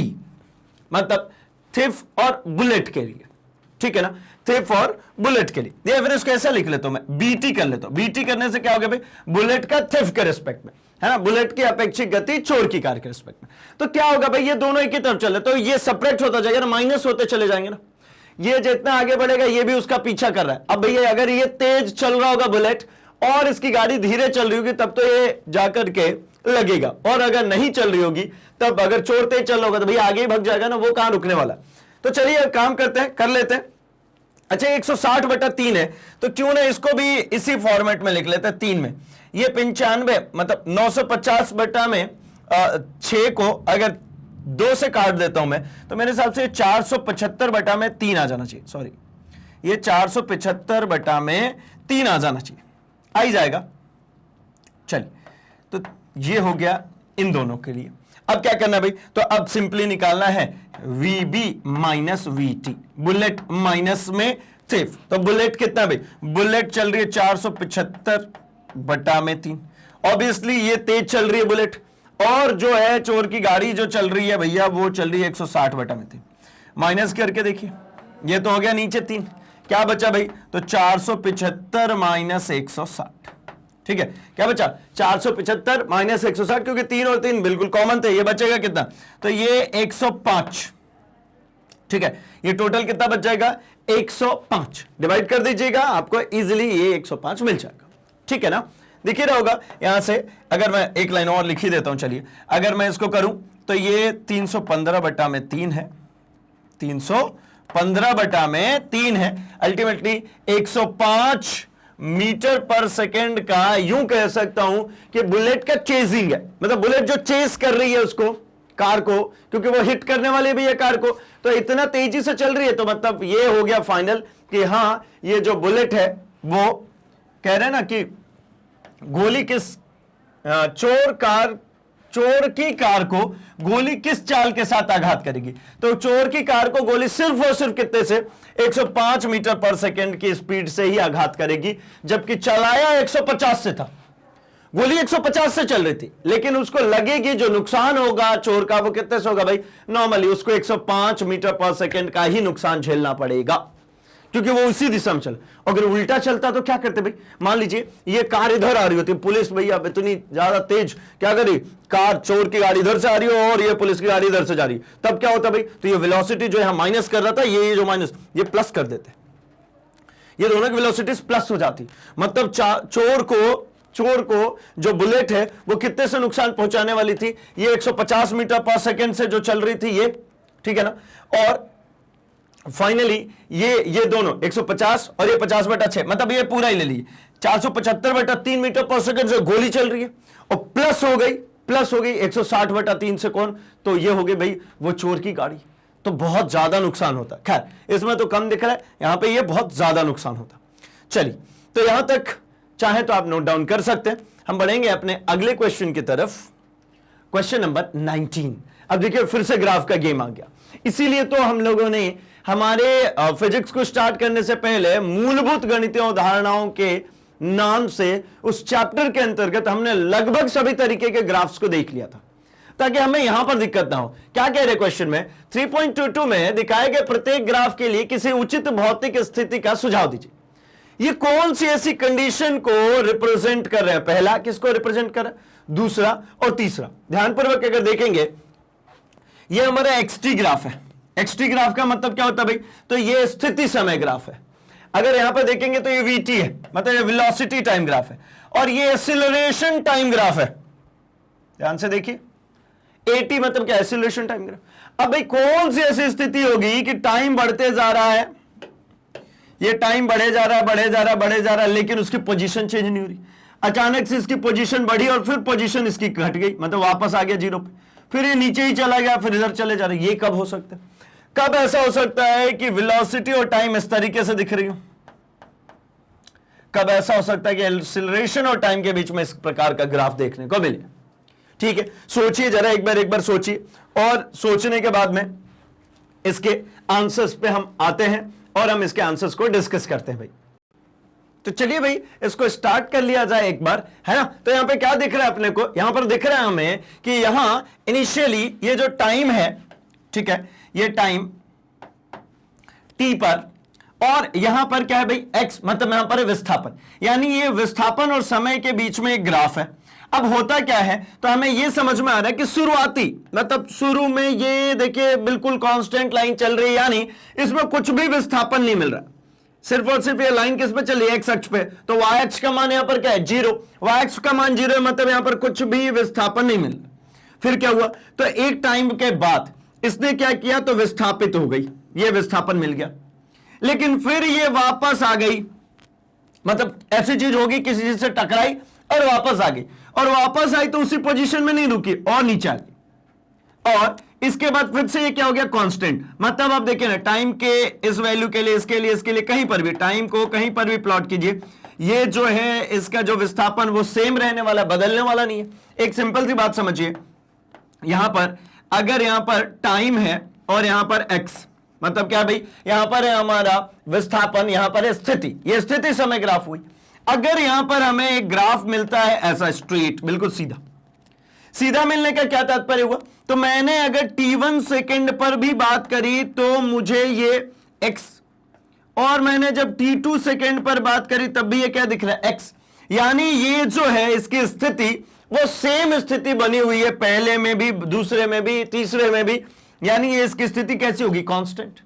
मतलब थिफ और बुलेट के लिए, ठीक है ना, थिफ और बुलेट के लिए। या फिर इसको ऐसा लिख लेता हूं मैं, BT कर लेता हूं। BT करने से क्या हो गया भाई, बुलेट का थिफ के रिस्पेक्ट में, है ना, बुलेट की अपेक्षित गति चोर की कार के रिस्पेक्ट में। तो क्या होगा भाई, ये दोनों एक ही तरफ चले तो ये सेपरेट होता जाएगा ना, माइनस होते चले जाएंगे ना। ये जितना आगे बढ़ेगा ये भी उसका पीछा कर रहा है। अब भैया अगर ये तेज चल रहा होगा बुलेट और इसकी गाड़ी धीरे चल रही होगी तब तो ये जाकर के लगेगा, और अगर नहीं चल रही होगी तब, अगर चोर तेज चल रहा होगा तो भैया आगे ही भाग जाएगा ना, वो कहां रुकने वाला। तो चलिए काम करते हैं, कर लेते हैं। अच्छा 160/3 है तो क्यों ना इसको भी इसी फॉर्मेट में लिख लेते हैं 3 में। ये 95 मतलब 950/6 को अगर 2 से काट देता हूं मैं तो मेरे हिसाब से 475/3 आ जाना चाहिए, सॉरी ये 475/3 आ जाना चाहिए, आ ही जाएगा। चलिए तो ये हो गया इन दोनों के लिए। अब क्या करना है भाई, तो अब सिंपली निकालना है VB minus VT, bullet minus में थिफ। तो बुलेट कितना भाई, बुलेट चल रही है 475/3, ऑब्वियसली ये तेज चल रही है बुलेट, और जो है चोर की गाड़ी जो चल रही है भैया वो चल रही है 160/3। माइनस करके देखिए, ये तो हो गया नीचे 3, क्या बचा भाई, तो 475 माइनस 160, ठीक है। क्या बचा, 475 माइनस 160, क्योंकि 3 और 3 बिल्कुल कॉमन थे। ये बचेगा कितना, तो ये 105, ठीक है। ये टोटल कितना बच जाएगा, 105 डिवाइड कर दीजिएगा, आपको इजीली ये 105 मिल जाएगा, ठीक है ना। दिख ही रहा होगा यहां से। अगर मैं एक लाइन और लिख ही देता हूं, चलिए अगर मैं इसको करूं तो ये 315/3 है, 315/3 है, अल्टीमेटली 105 मीटर पर सेकेंड का यूं कह सकता हूं कि बुलेट का चेजिंग है, मतलब बुलेट जो चेस कर रही है उसको, कार को, क्योंकि वो हिट करने वाली भी है कार को, तो इतना तेजी से चल रही है। तो मतलब ये हो गया फाइनल कि हां ये जो बुलेट है वो कह रहे हैं ना कि गोली किस चोर की कार को गोली किस चाल के साथ आघात करेगी, तो चोर की कार को गोली सिर्फ और सिर्फ कितने से, 105 मीटर पर सेकंड की स्पीड से ही आघात करेगी, जबकि चलाया 150 से था, गोली 150 से चल रही थी, लेकिन उसको लगेगी जो नुकसान होगा चोर का वो कितने से होगा भाई, नॉर्मली उसको 105 मीटर पर सेकंड का ही नुकसान झेलना पड़ेगा, क्योंकि वो उसी दिशा में चल। अगर उल्टा चलता तो क्या करते भाई, मान लीजिए ये कार इधर आ रही होती, पुलिस भैया इतनी ज्यादा तेज क्या करी, कार चोर की गाड़ी इधर से आ रही हो और ये पुलिस की गाड़ी इधर से जा रही, तब क्या होता भाई, तो ये वेलोसिटी जो है माइनस कर रहा था, ये जो माइनस ये प्लस कर देते, ये दोनों की वेलोसिटीज प्लस हो जाती, मतलब चोर को जो बुलेट है वो कितने से नुकसान पहुंचाने वाली थी, ये 150 मीटर पर सेकंड से जो चल रही थी ये, ठीक है ना। और फाइनली ये दोनों 150 और ये 50/6, मतलब ये पूरा ही ले लीजिए 475/3 मीटर पर सेकंड से गोली चल रही है, और प्लस हो गई 160/3 से कौन, तो ये हो गई भाई वो चोर की गाड़ी। तो बहुत ज्यादा नुकसान होता है, खैर इसमें तो कम दिख रहा है, यहां पे ये बहुत ज्यादा नुकसान होता। चलिए तो यहां तक चाहे तो आप नोट डाउन कर सकते हैं। हम बढ़ेंगे अपने अगले क्वेश्चन की तरफ, क्वेश्चन नंबर 19। अब देखिए फिर से ग्राफ का गेम आ गया, इसीलिए तो हम लोगों ने हमारे फिजिक्स को स्टार्ट करने से पहले मूलभूत गणितीय अवधारणाओं के नाम से उस चैप्टर के अंतर्गत हमने लगभग सभी तरीके के ग्राफ्स को देख लिया था, ताकि हमें यहां पर दिक्कत ना हो। क्या कह रहे क्वेश्चन में, 3.22 में दिखाए गए प्रत्येक ग्राफ के लिए किसी उचित भौतिक स्थिति का सुझाव दीजिए। ये कौन सी ऐसी कंडीशन को रिप्रेजेंट कर रहे हैं, पहला किसको रिप्रेजेंट कर रहा है, दूसरा और तीसरा। ध्यानपूर्वक अगर देखेंगे ये हमारा एक्सटी ग्राफ है। एक्सटी ग्राफ का मतलब क्या होता है भाई? तो ये स्थिति समय ग्राफ है। अगर यहां पर देखेंगे तो ये वीटी है, मतलब ये वेलोसिटी टाइम ग्राफ है, और ये एक्सीलरेशन टाइम ग्राफ है। ध्यान से देखिए, एटी मतलब क्या? Acceleration time graph. अब भाई कौन सी ऐसी स्थिति होगी कि टाइम बढ़ते जा रहा है, ये टाइम बढ़े जा रहा है, बढ़े जा रहा है, बढ़े जा रहा है, लेकिन उसकी पोजीशन चेंज नहीं हो रही। अचानक से इसकी पोजीशन बढ़ी और फिर पोजीशन इसकी घट गई, मतलब वापस आ गया जीरो पे, फिर ये नीचे ही चला गया, फिर इधर चले जा रहे। ये कब हो सकता है? कब ऐसा हो सकता है कि वेलोसिटी और टाइम इस तरीके से दिख रही हो? कब ऐसा हो सकता है कि एक्सीलरेशन और टाइम के बीच में इस प्रकार का ग्राफ देखने को मिले? ठीक है, सोचिए जरा, एक बार सोचिए, और सोचने के बाद में इसके आंसर्स पे हम आते हैं और हम इसके आंसर्स को डिस्कस करते हैं भाई। तो चलिए भाई, इसको स्टार्ट कर लिया जाए एक बार, है ना। तो यहां पे क्या दिख रहा है अपने को? यहां पर दिख रहा है हमें कि यहां इनिशियली ये जो टाइम है, ठीक है, ये टाइम टी पर, और यहां पर क्या है भाई? एक्स, मतलब यहां पर विस्थापन, यानी ये विस्थापन और समय के बीच में एक ग्राफ है। अब होता क्या है, तो हमें यह समझ में आ रहा है कि शुरुआती, मतलब शुरू में ये देखिए बिल्कुल कांस्टेंट लाइन चल रही है, यानी इसमें कुछ भी विस्थापन नहीं मिल रहा, सिर्फ और सिर्फ ये लाइन किस पे चल रही है? एक्स अक्ष पे। तो वाई अक्ष का मान यहां पर क्या है? जीरो। वाई अक्ष का मान जीरो है, मतलब यहां पर कुछ भी विस्थापन नहीं मिल रहा। फिर क्या हुआ? तो एक टाइम के बाद इसने क्या किया? तो विस्थापित हो गई, ये विस्थापन मिल गया, लेकिन फिर ये वापस आ गई, मतलब ऐसी चीज होगी किसी चीज से टकराई और वापस आ गई, और वापस आई तो उसी पोजीशन में नहीं रुकी और नीचे आ गई, और इसके बाद फिर से ये क्या हो गया? कांस्टेंट। मतलब आप देखिए ना, टाइम के इस वैल्यू के लिए, इसके लिए, इसके लिए, कहीं पर भी टाइम को कहीं पर भी प्लॉट कीजिए, ये जो है इसका जो विस्थापन वो सेम रहने वाला, बदलने वाला नहीं है। एक सिंपल सी बात समझिए, यहां पर अगर यहां पर टाइम है और यहां पर एक्स, मतलब क्या भाई? यहां पर है हमारा विस्थापन, यहां पर है स्थिति, ये स्थिति समय ग्राफ हुई। अगर यहां पर हमें एक ग्राफ मिलता है ऐसा स्ट्रेट, बिल्कुल सीधा, सीधा मिलने का क्या तात्पर्य हुआ? तो मैंने अगर t1 सेकंड पर भी बात करी तो मुझे ये x, और मैंने जब t2 सेकंड पर बात करी तब भी ये क्या दिख रहा है? x। यानी ये जो है इसकी स्थिति वो सेम स्थिति बनी हुई है, पहले में भी, दूसरे में भी, तीसरे में भी, यानी ये इसकी स्थिति कैसी होगी? कांस्टेंट।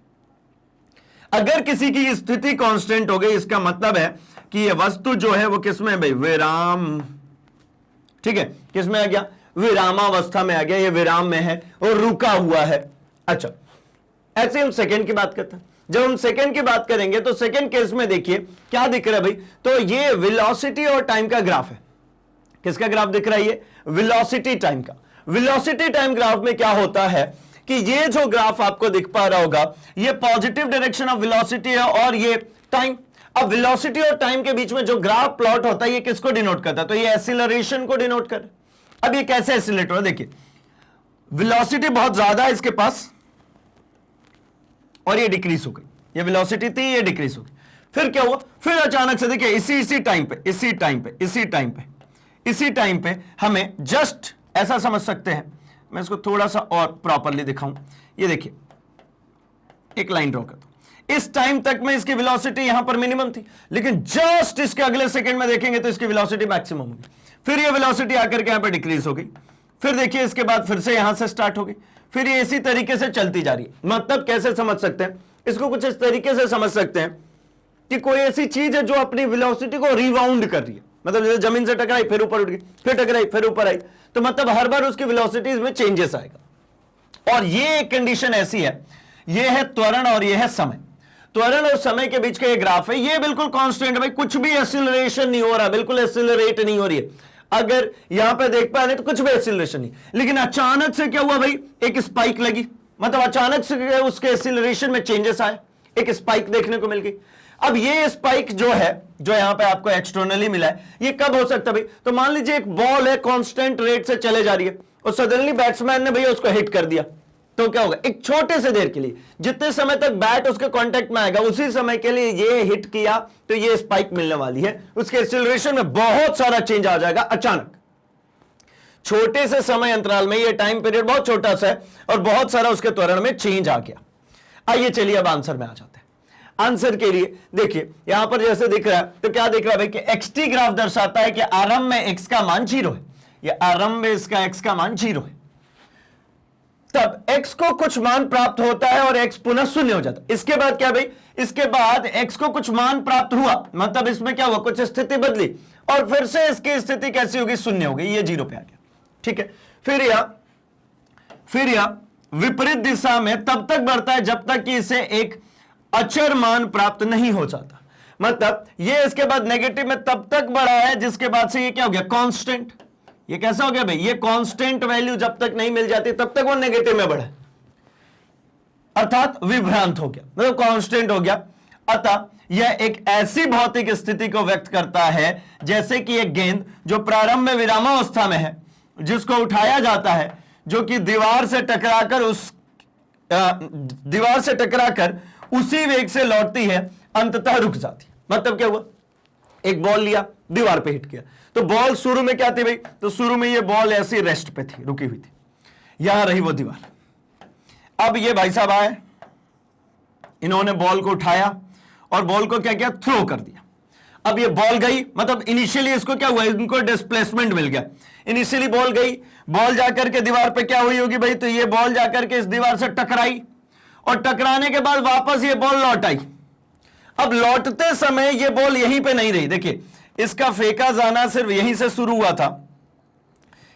अगर किसी की स्थिति कांस्टेंट हो गई, इसका मतलब है कि ये वस्तु जो है वो किसमें भाई? विराम, ठीक है, किसमें आ गया? विरामावस्था में आ गया, ये विराम में है और रुका हुआ है। अच्छा, ऐसे हम सेकंड की बात करते हैं। जब हम सेकंड की बात करेंगे तो सेकंड केस में देखिए क्या दिख रहा है भाई? तो ये वेलोसिटी और टाइम का ग्राफ है। किसका ग्राफ दिख रहा है? ये वेलोसिटी टाइम का। वेलोसिटी टाइम ग्राफ में क्या होता है कि ये जो ग्राफ आपको दिख पा रहा होगा, ये पॉजिटिव डायरेक्शन ऑफ वेलोसिटी है और ये टाइम। अब वेलोसिटी और टाइम के बीच में जो ग्राफ प्लॉट होता है, ये किसको डिनोट करता है? तो ये एक्सीलरेशन को डिनोट कर। अब ये कैसे एक्सीलरेट हो रहा है? देखिए, वेलोसिटी बहुत ज्यादा है इसके पास और ये डिक्रीज हो गई, ये वेलोसिटी थी, ये डिक्रीज हो गई। फिर क्या हुआ? फिर अचानक से देखिए इसी टाइम पे हमें जस्ट ऐसा समझ सकते हैं, मैं इसको थोड़ा सा और प्रॉपरली दिखाऊं। ये देखिए, एक लाइन ड्रॉ करता हूं, इस टाइम तक में इसकी वेलोसिटी यहां पर मिनिमम थी, लेकिन जस्ट इसके अगले सेकंड में देखेंगे तो इसकी वेलोसिटी मैक्सिमम होगी। फिर ये वेलोसिटी आकर के यहां पर डिक्रीज हो गई, फिर देखिए इसके बाद फिर से यहां से स्टार्ट हो गई, फिर ये इसी तरीके से चलती जा रही है। मतलब कैसे समझ सकते हैं इसको? कुछ इस तरीके से समझ सकते हैं कि कोई ऐसी चीज है जो अपनी वेलोसिटी को रिबाउंड कर रही है, मतलब जैसे जमीन से टकराई, फिर ऊपर उठ गई, फिर टकराई, फिर ऊपर आई, तो मतलब हर बार उसकी वेलोसिटीज में चेंजेस आएगा। और ये एक कंडीशन ऐसी है, ये है त्वरण और ये है समय। त्वरण और समय के बीच का ये ग्राफ है, ये बिल्कुल कांस्टेंट है भाई, कुछ भी एक्सीलरेशन नहीं हो रहा, बिल्कुल एक्सीलरेट नहीं हो रही है। अगर यहां पे देख पा रहे तो कुछ भी एक्सीलरेशन नहीं, लेकिन अचानक से क्या हुआ भाई? एक स्पाइक लगी, मतलब अचानक से उसके एक्सीलरेशन में चेंजेस आए, एक स्पाइक देखने को मिल गई। अब ये स्पाइक जो है, जो यहां पे आपको एक्सटर्नली मिला है, ये कब हो सकता है भाई? तो मान लीजिए एक बॉल है, कांस्टेंट रेट से चले जा रही है और सडनली बैट्समैन ने भैया उसको हिट कर दिया, तो क्या होगा? एक छोटे से देर के लिए, जितने समय तक बैट उसके कांटेक्ट में आएगा उसी समय के लिए ये हिट किया, तो ये स्पाइक मिलने वाली है, उसके एक्सीलरेशन में बहुत सारा चेंज आ जाएगा अचानक। छोटे से समय अंतराल में, ये टाइम पीरियड बहुत छोटा सा है और बहुत सारा उसके त्वरण में चेंज आ गया। आइए चलिए अब आंसर में आ जाते हैं। आंसर के लिए देखिए यहां पर जैसे दिख रहा है, तो क्या दिख रहा है भाई कि एक्सटी ग्राफ दर्शाता है कि आरंभ में एक्स का मान 0 है, या आरंभ में इसका एक्स का मान 0 है। तब x को कुछ मान प्राप्त होता है और x पुनः शून्य हो जाता है। इसके बाद क्या भाई, इसके बाद x को कुछ मान प्राप्त हुआ, मतलब इसमें क्या हुआ, कुछ स्थिति बदली और फिर से इसकी स्थिति कैसी होगी, शून्य हो गई, ये 0 पे आ गया। ठीक है, फिर यह विपरीत दिशा में तब तक बढ़ता है जब तक कि इसे एक अचर मान प्राप्त नहीं हो जाता। मतलब ये इसके बाद नेगेटिव में तब तक बढ़ा है जिसके बाद से ये क्या हो गया, कांस्टेंट। ये कैसा हो गया भाई, ये कांस्टेंट वैल्यू जब तक नहीं मिल जाती तब तक वो नेगेटिव में बढ़ा, अर्थात विभ्रांत हो गया, मतलब कांस्टेंट हो गया। अतः यह एक ऐसी भौतिक स्थिति को व्यक्त करता है जैसे कि एक गेंद जो प्रारंभ में विरामावस्था में है, जिसको उठाया जाता है, जो कि दीवार से टकराकर उसी वेग से लौटती है, अंततः रुक जाती है। मतलब क्या हुआ, एक बॉल लिया, दीवार पे हिट किया, तो बॉल शुरू में क्या थी भाई, तो शुरू में ये बॉल ऐसी रेस्ट पे थी, रुकी हुई थी, यहां रही वो दीवार। अब ये भाई साहब आए, इन्होंने बॉल को उठाया और बॉल को क्या किया, थ्रो कर दिया। अब ये बॉल गई, मतलब इनिशियली इसको क्या हुआ, इनको डिस्प्लेसमेंट मिल गया। इनिशियली बॉल गई, बॉल जाकर के दीवार पे क्या हुई होगी भाई, तो ये बॉल जाकर के इस दीवार से टकराई और टकराने के बाद वापस ये बॉल लौट आई। अब लौटते समय ये बॉल यहीं पे नहीं रही, देखिए इसका फेंका जाना सिर्फ यहीं से शुरू हुआ था,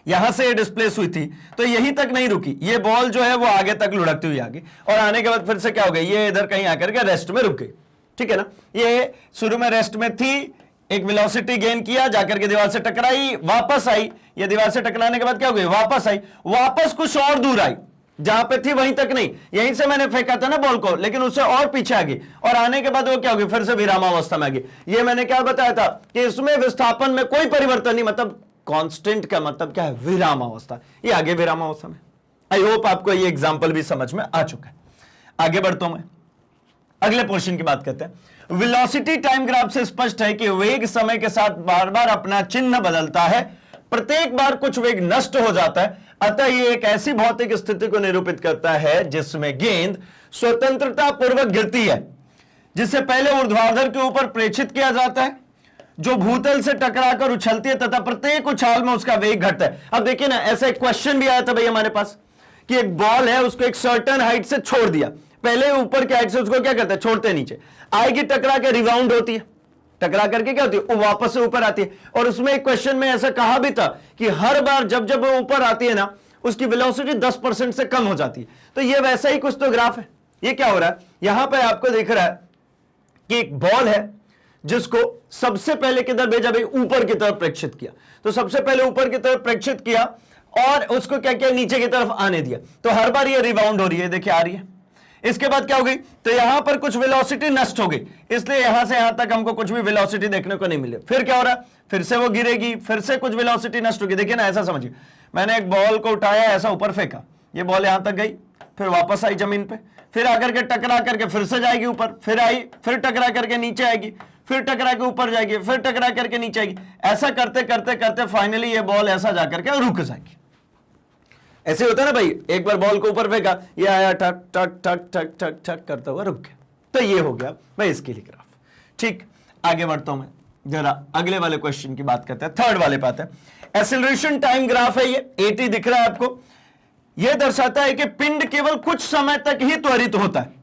यहां से ये डिस्प्लेस हुई थी, तो यहीं तक नहीं रुकी, ये बॉल जो है वो आगे तक लुढ़कती हुई आ गई और आने के बाद फिर से क्या हो गई, ये इधर कहीं आकर के रेस्ट में रुक गई। ठीक है ना, ये शुरू में रेस्ट में थी, एक वेलोसिटी गेन किया, जाकर के दीवार से टकराई, वापस आई, ये दीवार से टकराने के बाद क्या हो गई, वापस आई, वापस कुछ और दूर आई, जहां पे थी वहीं तक नहीं, यहीं से मैंने फेंका था ना बॉल को, लेकिन उससे और पीछे आ गई और आने के बाद वो क्या हो गई, फिर से विरामावस्था में आ गई। ये मैंने क्या बताया था कि इसमें विस्थापन में कोई परिवर्तन नहीं, मतलब कांस्टेंट का मतलब क्या है, विरामावस्था, ये आगे विरामावस्था में। आई होप आपको ये एग्जांपल भी समझ में आ चुका है। आगे बढ़ता हूं मैं, अगले पोर्शन की बात करते हैं। वेलोसिटी टाइम ग्राफ से स्पष्ट है कि वेग समय के साथ बार बार अपना चिन्ह बदलता है, प्रत्येक बार कुछ वेग नष्ट हो जाता है, अतः यह एक ऐसी भौतिक स्थिति को निरूपित करता है जिसमें गेंद स्वतंत्रता पूर्वक गिरती है, जिससे पहले ऊर्ध्वाधर के ऊपर प्रेषित किया जाता है, जो भूतल से टकराकर उछलती है तथा प्रत्येक उछाल में उसका वेग घटता है। अब देखिए ना, ऐसा एक क्वेश्चन भी आया था भाई हमारे पास कि एक बॉल है, उसको एक सर्टेन हाइट से छोड़ दिया, पहले ऊपर की हाइट से उसको क्या करते हैं, छोड़ते नीचे, आएगी टकरा के रिबाउंड होती है, टकरा करके क्या होती है, वो वापस से ऊपर आती है। और उसमें एक क्वेश्चन में ऐसा कहा भी था कि हर बार जब जब वो ऊपर आती है ना, उसकी वेलोसिटी 10% से कम हो जाती है। तो ये वैसा ही कुछ तो ग्राफ है। ये क्या हो रहा है, यहां पर आपको दिख रहा है कि एक बॉल है जिसको सबसे पहले किधर भेजा भाई, ऊपर की तरफ प्रेक्षित किया, तो सबसे पहले ऊपर की तरफ प्रेक्षित किया और उसको क्या किया, नीचे की तरफ आने दिया, तो हर बार ये रिबाउंड हो रही है, देखिए आ रही है। इसके बाद क्या हो गई, तो यहां पर कुछ वेलोसिटी नष्ट हो गई, इसलिए यहां से यहां तक हमको कुछ भी वेलोसिटी देखने को नहीं मिले। फिर क्या हो रहा है, फिर से वो गिरेगी, फिर से कुछ वेलोसिटी नष्ट होगी। देखिए ना, ऐसा समझिए, मैंने एक बॉल को उठाया, ऐसा ऊपर फेंका, ये बॉल यहां तक गई, फिर वापस आई जमीन पे, फिर आकर के टकरा करके फिर से जाएगी ऊपर, फिर आई, फिर टकरा करके नीचे आएगी, फिर टकरा के ऊपर जाएगी, फिर टकरा करके नीचे आएगी। ऐसा करते करते करते फाइनली ये बॉल ऐसा जाकर के रुक जाएगी। ऐसे होता है ना भाई, एक बार बॉल को ऊपर फेंका, ये आया ठक ठक ठक ठक ठक ठक करता हुआ रुक गया। तो ये हो गया भाई इसके लिए ग्राफ। ठीक, आगे बढ़ता हूं मैं, जरा अगले वाले क्वेश्चन की बात करते हैं, थर्ड वाले पे आते हैं। एक्सेलरेशन टाइम ग्राफ है, ये 80 दिख रहा है आपको। यह दर्शाता है कि पिंड केवल कुछ समय तक ही त्वरित होता है।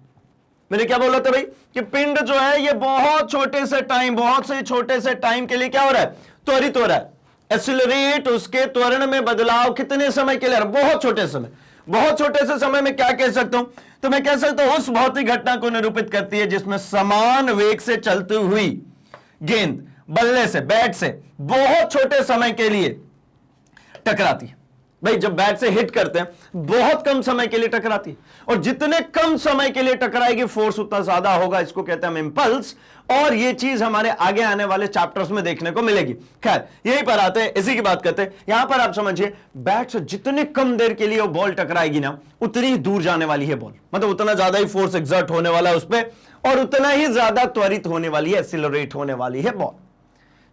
मैंने क्या बोला था भाई कि पिंड जो है ये बहुत छोटे से टाइम, बहुत से छोटे से टाइम के लिए क्या हो रहा है, त्वरित हो रहा है। एक्सीलरेट, उसके त्वरण में बदलाव कितने समय के लिए, बहुत छोटे समय, बहुत छोटे से समय में क्या कह सकता हूं, तो मैं कह सकता हूं उस भौतिक घटना को निरूपित करती है जिसमें समान वेग से चलती हुई गेंद बल्ले से, बैट से बहुत छोटे समय के लिए टकराती है। भाई जब बैट से हिट करते हैं बहुत कम समय के लिए टकराती है, और जितने कम समय के लिए टकराएगी फोर्स उतना ज्यादा होगा, इसको कहते हैं हम इंपल्स। और ये चीज हमारे आगे आने वाले चैप्टर्स में देखने को मिलेगी। खैर यहीं पर आते हैं, इसी की बात करते हैं। यहां पर आप समझिए, बैट से जितने कम देर के लिए वो बॉल टकराएगी ना, उतनी ही दूर जाने वाली है बॉल, मतलब उतना ज्यादा ही फोर्स एक्सर्ट होने वाला है उस पर, और उतना ही ज्यादा त्वरित होने वाली है, एक्सीलरेट होने वाली है बॉल।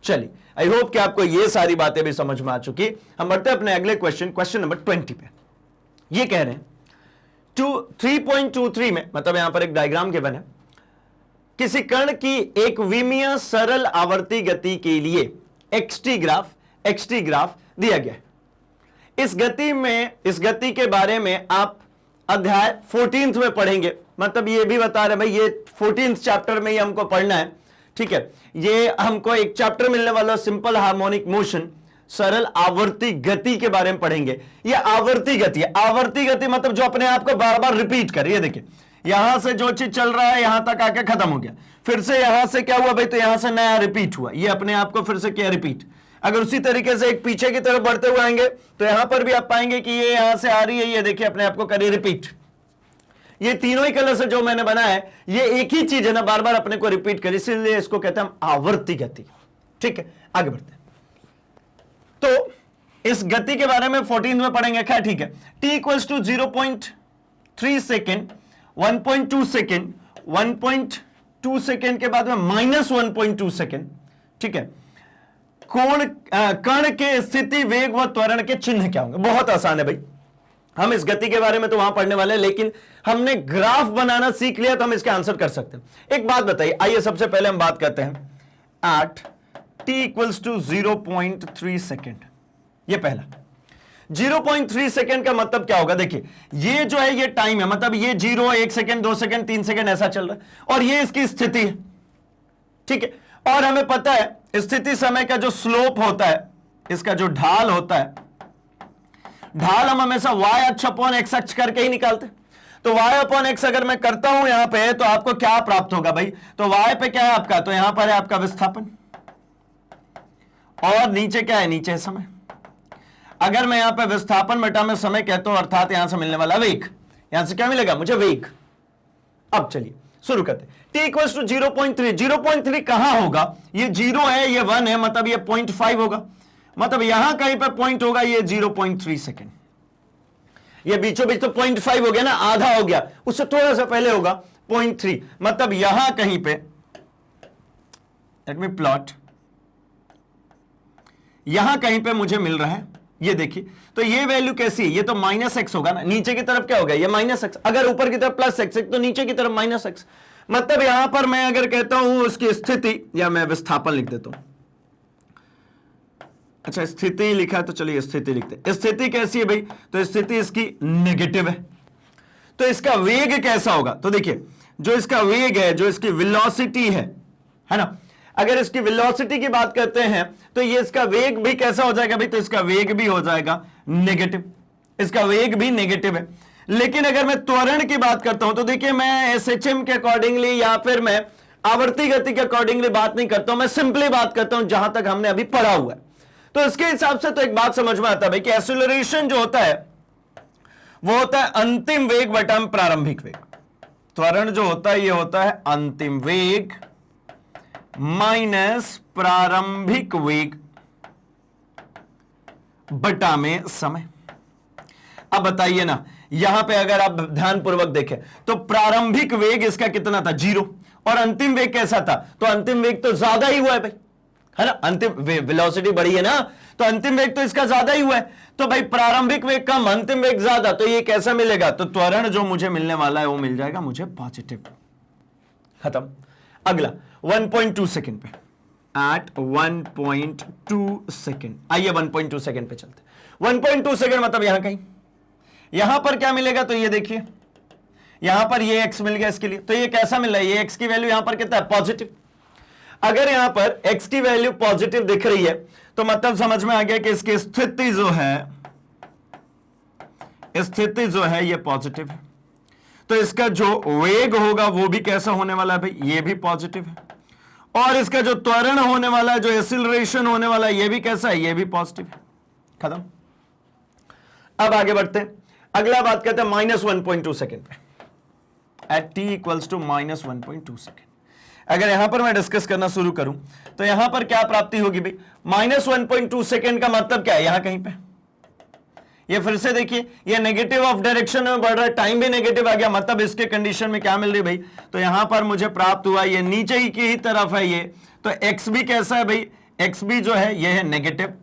चलिए, आई होप कि आपको ये सारी बातें भी समझ में आ चुकी। हम बढ़ते हैं अपने अगले क्वेश्चन, क्वेश्चन नंबर 20 पे। ये कह रहे हैं 3.23 में, मतलब यहां पर एक डायग्राम गिवन है, किसी कण की एक विमीय सरल आवर्ती गति के लिए एक्सटी ग्राफ दिया गया है। इस गति के बारे में आप अध्याय 14th में पढ़ेंगे। मतलब ये भी बता रहे भाई ये 14th चैप्टर में ही हमको पढ़ना है, ठीक है। ये हमको एक चैप्टर मिलने वाला सिंपल हार्मोनिक मोशन, सरल आवर्ती गति के बारे में पढ़ेंगे। ये आवर्ती गति है। आवर्ती गति मतलब जो अपने आप को बार बार रिपीट करे। ये देखिए यहां से जो चीज चल रहा है यहां तक आके खत्म हो गया, फिर से यहां से क्या हुआ भाई, तो यहां से नया रिपीट हुआ, ये अपने आप को फिर से किया रिपीट। अगर उसी तरीके से एक पीछे की तरफ बढ़ते हुए आएंगे तो यहां पर भी आप पाएंगे कि ये यहां से आ रही है, ये देखिए अपने आप को करे रिपीट। ये तीनों ही कलर से जो मैंने बनाया है ये एक ही चीज है ना, बार बार अपने को रिपीट करे, इसीलिए इसको कहते हैं हम आवर्ती गति। ठीक है, आगे बढ़ते हैं। तो इस गति के बारे में 14 में पढ़ेंगे। क्या ठीक है, t equals to 0.3 second, 1.2 second, 1.2 second के बाद में -1.2 सेकेंड। ठीक है, कण के स्थिति, वेग व त्वरण के चिन्ह क्या होंगे। बहुत आसान है भाई, हम इस गति के बारे में तो वहां पढ़ने वाले हैं, लेकिन हमने ग्राफ बनाना सीख लिया तो हम इसके आंसर कर सकते हैं। एक बात बताइए, आइए सबसे पहले हम बात करते हैं at t equals to 0.3 second. ये पहला 0.3 सेकेंड का मतलब क्या होगा, देखिए ये जो है ये टाइम है, मतलब ये 0, 1 सेकेंड, 2 सेकेंड, 3 सेकेंड ऐसा चल रहा है, और ये इसकी स्थिति है। ठीक है, और हमें पता है स्थिति समय का जो स्लोप होता है, इसका जो ढाल होता है, ढाल हम हमेशा y अक्ष अपॉन x अक्ष करके ही निकालते हैं। तो y अपॉन x अगर मैं करता हूं यहां पे तो आपको क्या प्राप्त होगा भाई, तो y पे क्या है आपका, तो यहां पर है आपका विस्थापन, और नीचे क्या है, नीचे समय। अगर मैं यहां पे विस्थापन बटा में समय कहता हूं, अर्थात यहां से मिलने वाला वेग, यहां से क्या मिलेगा मुझे, वेग। अब चलिए शुरू करते हैं। t इक्वल्स टू 0.3, 0.3 कहां होगा, ये 0 है, ये 1 है, मतलब ये 0.5 होगा, मतलब यहां कहीं पे पॉइंट होगा ये 0.3 सेकेंड। ये बीचों बीच तो 0.5 हो गया ना, आधा हो गया, उससे थोड़ा सा पहले होगा 0.3, मतलब यहां कहीं पे, लेट मी प्लॉट, यहां कहीं पे मुझे मिल रहा है, ये देखिए। तो ये वैल्यू कैसी है, ये तो -x होगा ना, नीचे की तरफ क्या होगा, ये -x, अगर ऊपर की तरफ +x तो नीचे की तरफ -x, मतलब यहां पर मैं अगर कहता हूं उसकी स्थिति, या मैं विस्थापन लिख देता हूं, अच्छा स्थिति लिखा है तो चलिए स्थिति लिखते हैं। स्थिति कैसी है भाई, तो स्थिति इसकी नेगेटिव है, तो इसका वेग कैसा होगा, तो देखिए जो इसका वेग है, जो इसकी वेलोसिटी है ना, अगर इसकी वेलोसिटी की बात करते हैं तो ये इसका वेग भी कैसा हो जाएगा भाई, तो इसका वेग भी हो जाएगा नेगेटिव, इसका वेग भी नेगेटिव है। लेकिन अगर मैं त्वरण की बात करता हूं तो देखिए मैं SHM के अकॉर्डिंगली या फिर मैं आवर्ती गति के अकॉर्डिंगली बात नहीं करता हूं, मैं सिंपली बात करता हूं जहां तक हमने अभी पढ़ा हुआ है। तो इसके हिसाब से तो एक बात समझ में आता है भाई कि एक्सेलरेशन जो होता है वो होता है अंतिम वेग बटा प्रारंभिक वेग। त्वरण जो होता है ये होता है अंतिम वेग माइनस प्रारंभिक वेग बटा में समय। अब बताइए ना, यहां पे अगर आप ध्यानपूर्वक देखें तो प्रारंभिक वेग इसका कितना था, 0, और अंतिम वेग कैसा था, तो अंतिम वेग तो ज्यादा ही हुआ है भाई, है ना, अंतिम वेलोसिटी बढ़ी है ना, तो अंतिम वेग तो इसका ज्यादा ही हुआ है। तो भाई प्रारंभिक वेग कम, अंतिम वेग ज्यादा, तो ये कैसा मिलेगा, तो त्वरण जो मुझे मिलने वाला है वो मिल जाएगा मुझे पॉजिटिव। खत्म। अगला 1.2 सेकेंड पे, एट 1.2 सेकेंड, आइए 1.2 सेकेंड पे चलते। 1.2 सेकेंड मतलब यहां कहीं, यहां पर क्या मिलेगा, तो ये देखिए यहां पर ये x मिल गया इसके लिए, तो ये कैसा मिल रहा है, ये x की वैल्यू यहां पर कितना है, पॉजिटिव। अगर यहां पर x की वैल्यू पॉजिटिव दिख रही है तो मतलब समझ में आ गया कि इसकी स्थिति जो है ये पॉजिटिव है, तो इसका जो वेग होगा वो भी कैसा होने वाला है भाई, ये भी पॉजिटिव है, और इसका जो त्वरण होने वाला है, जो एक्सीलरेशन होने वाला है, ये भी कैसा है, ये भी पॉजिटिव है। खत्म। अब आगे बढ़ते हैं, अगला बात करते हैं -1.2 सेकेंड पे, at t equals to -1.2 second. अगर यहां पर मैं डिस्कस करना शुरू करूं तो यहां पर क्या प्राप्ति होगी भाई, -1.2 सेकेंड का मतलब क्या है, यहां कहीं पे, ये फिर से देखिए ये नेगेटिव ऑफ डायरेक्शन में बढ़ रहा है, टाइम भी नेगेटिव आ गया, मतलब इसके कंडीशन में क्या मिल रही भाई, तो यहां पर मुझे प्राप्त हुआ ये नीचे ही की ही तरफ है ये, तो x भी कैसा है भाई, x भी जो है ये है नेगेटिव,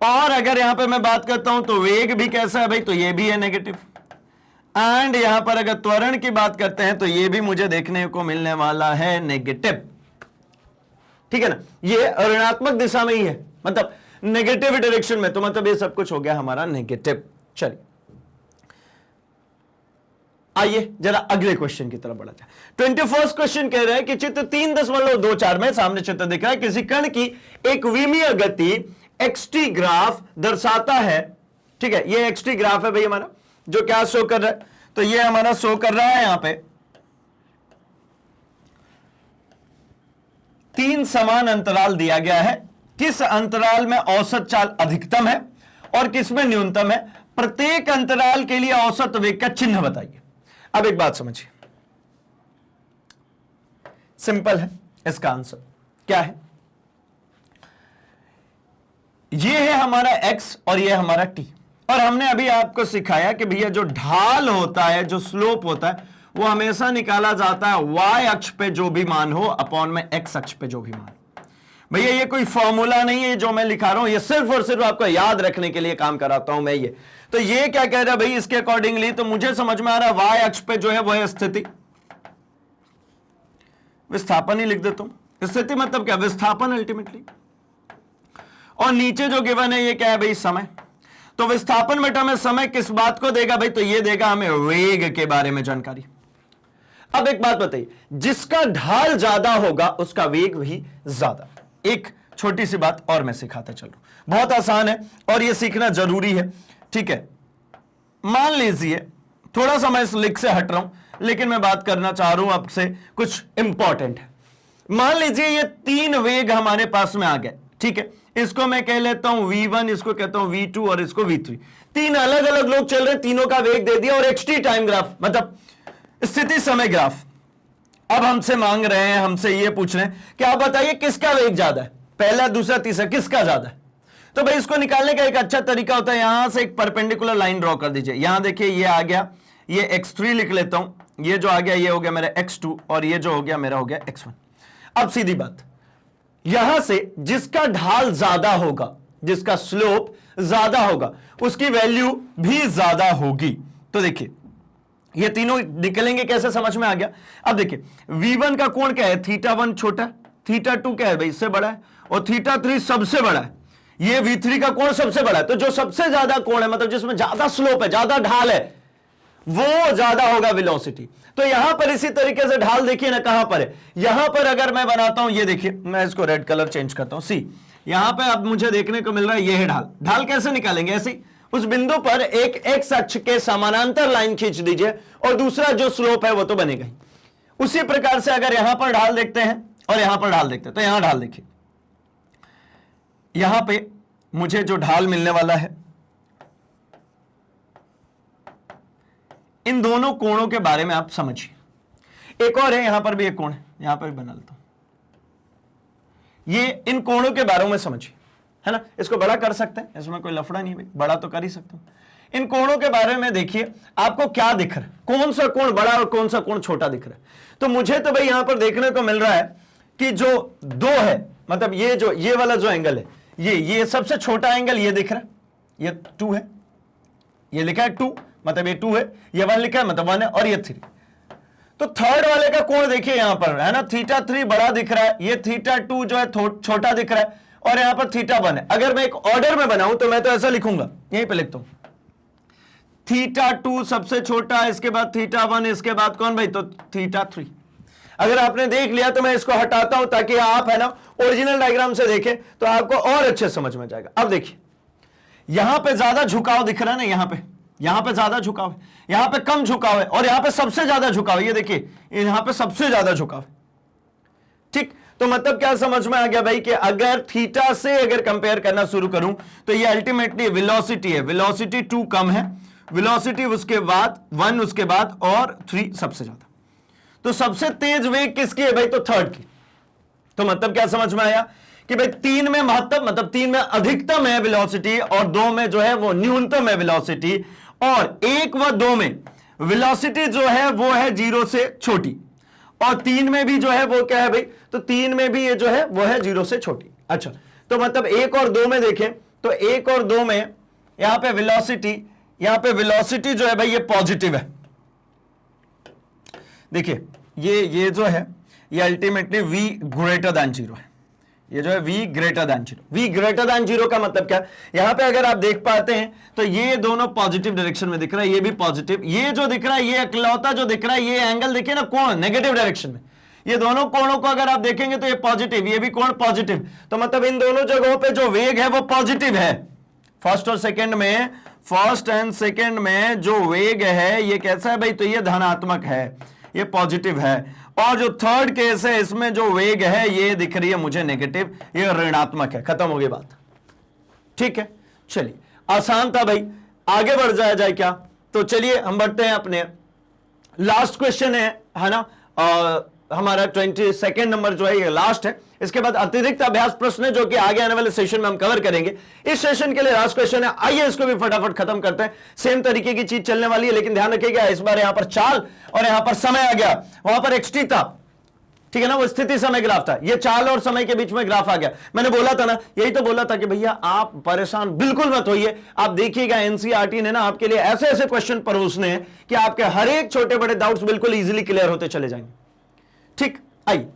और अगर यहां पे मैं बात करता हूं तो वेग भी कैसा है भाई, तो ये भी है नेगेटिव, एंड यहां पर अगर त्वरण की बात करते हैं तो ये भी मुझे देखने को मिलने वाला है नेगेटिव। ठीक है ना, ये ऋणात्मक दिशा में ही है, मतलब नेगेटिव डायरेक्शन में, तो मतलब ये सब कुछ हो गया हमारा नेगेटिव। चलिए आइए जरा अगले क्वेश्चन की तरफ बढ़ा जाए। 21st क्वेश्चन कह रहा है कि चित्र 3.24 में सामने चित्र दिख रहा है, किसी कण की एक विमीय गति एक्सटी ग्राफ दर्शाता है। ठीक है, ये एक्सटी ग्राफ है भाई हमारा, जो क्या शो कर रहा है, तो ये हमारा शो कर रहा है यहां पे 3 समान अंतराल दिया गया है, किस अंतराल में औसत चाल अधिकतम है और किसमें न्यूनतम है, प्रत्येक अंतराल के लिए औसत वेग का चिन्ह बताइए। अब एक बात समझिए, सिंपल है इसका आंसर क्या है, ये है हमारा x और ये है हमारा t, और हमने अभी आपको सिखाया कि भैया जो ढाल होता है, जो स्लोप होता है, वो हमेशा निकाला जाता है y अक्ष पे जो भी मान हो अपॉन में x अक्ष पे जो भी मान। भैया ये कोई फॉर्मूला नहीं है जो मैं लिखा रहा हूं, ये सिर्फ और सिर्फ आपको याद रखने के लिए काम कराता हूं मैं ये। तो ये क्या कह रहा है भाई, इसके अकॉर्डिंगली तो मुझे समझ में आ रहा है y अक्ष पे जो है वह है स्थिति, विस्थापन ही लिख देता हूं। स्थिति मतलब क्या, विस्थापन अल्टीमेटली, और नीचे जो गिवन है ये क्या है भाई, समय। तो विस्थापन बटा में समय किस बात को देगा भाई, तो ये देगा हमें वेग के बारे में जानकारी। अब एक बात बताइए, जिसका ढाल ज्यादा होगा उसका वेग भी ज्यादा। एक छोटी सी बात और मैं सिखाता चलूं, बहुत आसान है और ये सीखना जरूरी है। ठीक है, मान लीजिए थोड़ा सा मैं इस लिख से हट रहा हूं, लेकिन मैं बात करना चाह रहा हूं आपसे कुछ इंपॉर्टेंट है। मान लीजिए ये 3 वेग हमारे पास में आ गए। ठीक है, इसको मैं कह लेता हूं v1, इसको कहता हूं v2 और इसको v3। 3 अलग अलग लोग चल रहे हैं, तीनों का वेग दे दिया और xt टाइम ग्राफ मतलब स्थिति समय ग्राफ। अब हमसे मांग रहे हैं, हमसे ये पूछ रहे हैं कि आप बताइए किसका वेग ज्यादा है, पहला दूसरा तीसरा किसका ज्यादा है। तो भाई इसको निकालने का एक अच्छा तरीका होता है, यहां से एक परपेंडिकुलर लाइन ड्रॉ कर दीजिए। यहां देखिए ये आ गया, ये x3 लिख लेता हूं, ये जो आ गया ये हो गया मेरा x2 और ये जो हो गया मेरा हो गया x1। अब सीधी बात, यहां से जिसका ढाल ज्यादा होगा, जिसका स्लोप ज्यादा होगा, उसकी वैल्यू भी ज्यादा होगी। तो देखिए ये तीनों निकलेंगे कैसे, समझ में आ गया। अब देखिए v1 का कोण क्या है, θ1 छोटा, θ2 क्या है भाई इससे बड़ा है, और θ3 सबसे बड़ा है। ये v3 का कोण सबसे बड़ा है, तो जो सबसे ज्यादा कोण है मतलब जिसमें ज्यादा स्लोप है, ज्यादा ढाल है, वो ज्यादा होगा वेलोसिटी। तो यहां पर इसी तरीके से ढाल देखिए ना कहां पर है, यहां पर अगर मैं बनाता हूं, ये देखिए मैं इसको रेड कलर चेंज करता हूं, सी यहां पे अब मुझे देखने को मिल रहा है ये है ढाल। ढाल कैसे निकालेंगे, ऐसे ही उस बिंदु पर एक x अक्ष के समानांतर लाइन खींच दीजिए और दूसरा जो स्लोप है वो तो बनेगा ही। उसी प्रकार से अगर यहां पर ढाल देखते हैं और यहां पर ढाल देखते हैं, तो यहां ढाल देखिए, यहां पे मुझे जो ढाल मिलने वाला है, इन दोनों कोणों के बारे में आप समझिए। एक और है, यहां पर भी एक कोण है, यहां पर भी बना लेता हूं, ये इन कोणों के बारे में समझिए, है ना। इसको बड़ा कर सकते हैं, इसमें कोई लफड़ा नहीं भाई, बड़ा तो कर ही सकते हैं। इन कोणों के बारे में देखिए आपको क्या दिख रहा है, कौन सा कोण बड़ा और कौन सा कोण छोटा दिख रहा है। तो मुझे तो भाई यहां पर देखने को मिल रहा है कि जो 2 है, मतलब ये जो ये वाला जो एंगल है, ये सबसे छोटा एंगल ये दिख रहा है, ये 2 है, ये लिखा है 2 मतलब ये 2 है, ये 1 लिखा है मतलब 1 है, और ये 3। तो थर्ड वाले का कोण देखिए यहां पर, है ना, θ3 बड़ा दिख रहा है, ये θ2 जो है छोटा दिख रहा है, और यहां पर θ1 है। अगर मैं एक ऑर्डर में बनाऊं तो मैं तो ऐसा लिखूंगा, यहीं पे लिखता हूं, θ2 सबसे छोटा, इसके बाद θ1, इसके बाद कौन भाई, तो θ3। अगर आपने देख लिया तो मैं इसको हटाता हूं ताकि आप, है ना, ओरिजिनल डायग्राम से देखें तो आपको और अच्छे समझ में जाएगा। अब देखिए यहां पे ज्यादा झुकाव दिख रहा है ना, यहां पे ज्यादा झुकाव है, यहां पे कम झुकाव है, और यहां पे सबसे ज्यादा झुकाव है, ये देखिए यहां पे सबसे ज्यादा झुकाव है। ठीक, तो मतलब क्या समझ में आ गया भाई कि अगर थीटा से अगर कंपेयर करना शुरू करूं तो ये अल्टीमेटली वेलोसिटी है, वेलोसिटी 2 कम है, वेलोसिटी उसके बाद 1, उसके बाद और 3 सबसे ज्यादा। तो सबसे तेज वेग किसकी है भाई, तो थर्ड की। तो मतलब क्या समझ में आया कि भाई 3 में महत्तम मतलब 3 में अधिकतम है वेलोसिटी, और 2 में जो है वो न्यूनतम है वेलोसिटी, और 1 व 2 में वेलोसिटी जो है वो है 0 से छोटी, और 3 में भी जो है वो क्या है भाई, तो 3 में भी ये जो है वो है 0 से छोटी। अच्छा, तो मतलब 1 और 2 में देखें तो 1 और 2 में यहां पे वेलोसिटी जो है भाई ये पॉजिटिव है। देखिए ये जो है ये अल्टीमेटली v ग्रेटर देन 0 है, ये जो है v greater than zero. v greater than zero का मतलब क्या, यहां पे अगर आप देख पाते हैं तो ये दोनों पॉजिटिव डायरेक्शन में दिख रहा है, ये भी पॉजिटिव, ये जो दिख रहा है ये इकलौता जो दिख रहा है ये एंगल देखिए ना कोण नेगेटिव डायरेक्शन में, ये दोनों कोणों को अगर आप देखेंगे तो ये पॉजिटिव, ये भी कोण पॉजिटिव, तो मतलब इन दोनों जगहों पे जो वेग है वो पॉजिटिव है। फर्स्ट और सेकंड में, फर्स्ट एंड सेकंड में जो वेग है ये कैसा है भाई, तो ये धनात्मक है, ये पॉजिटिव है। और जो थर्ड केस है इसमें जो वेग है ये दिख रही है मुझे नेगेटिव, ये ऋणात्मक है। खत्म हो गई बात, ठीक है। चलिए आसान था भाई, आगे बढ़ जाया जाए क्या, तो चलिए हम बढ़ते हैं अपने लास्ट क्वेश्चन है ना, हमारा 22 नंबर जो है ये लास्ट है। इसके बाद अतिरिक्त अभ्यास प्रश्न है जो कि आगे आने वाले सेशन में हम कवर करेंगे। इस सेशन के लिए लास्ट क्वेश्चन है, आइए इसको भी फटाफट खत्म करते हैं। सेम तरीके की चीज चलने वाली है, लेकिन ध्यान रखिएगा इस बार यहां पर चाल और यहां पर समय आ गया, वहां पर एक्सटी था, ठीक है ना, वो स्थिति समय ग्राफ था, ये चाल और समय के बीच में ग्राफ आ गया। मैंने बोला था ना, यही तो बोला था कि भैया आप परेशान बिल्कुल मत होइए, आप देखिएगा एनसीईआरटी ने ना आपके लिए ऐसे ऐसे क्वेश्चन परोसने हैं कि आपके हर एक छोटे बड़े डाउट्स बिल्कुल इजीली क्लियर होते चले जाएंगे। ठीक, आइए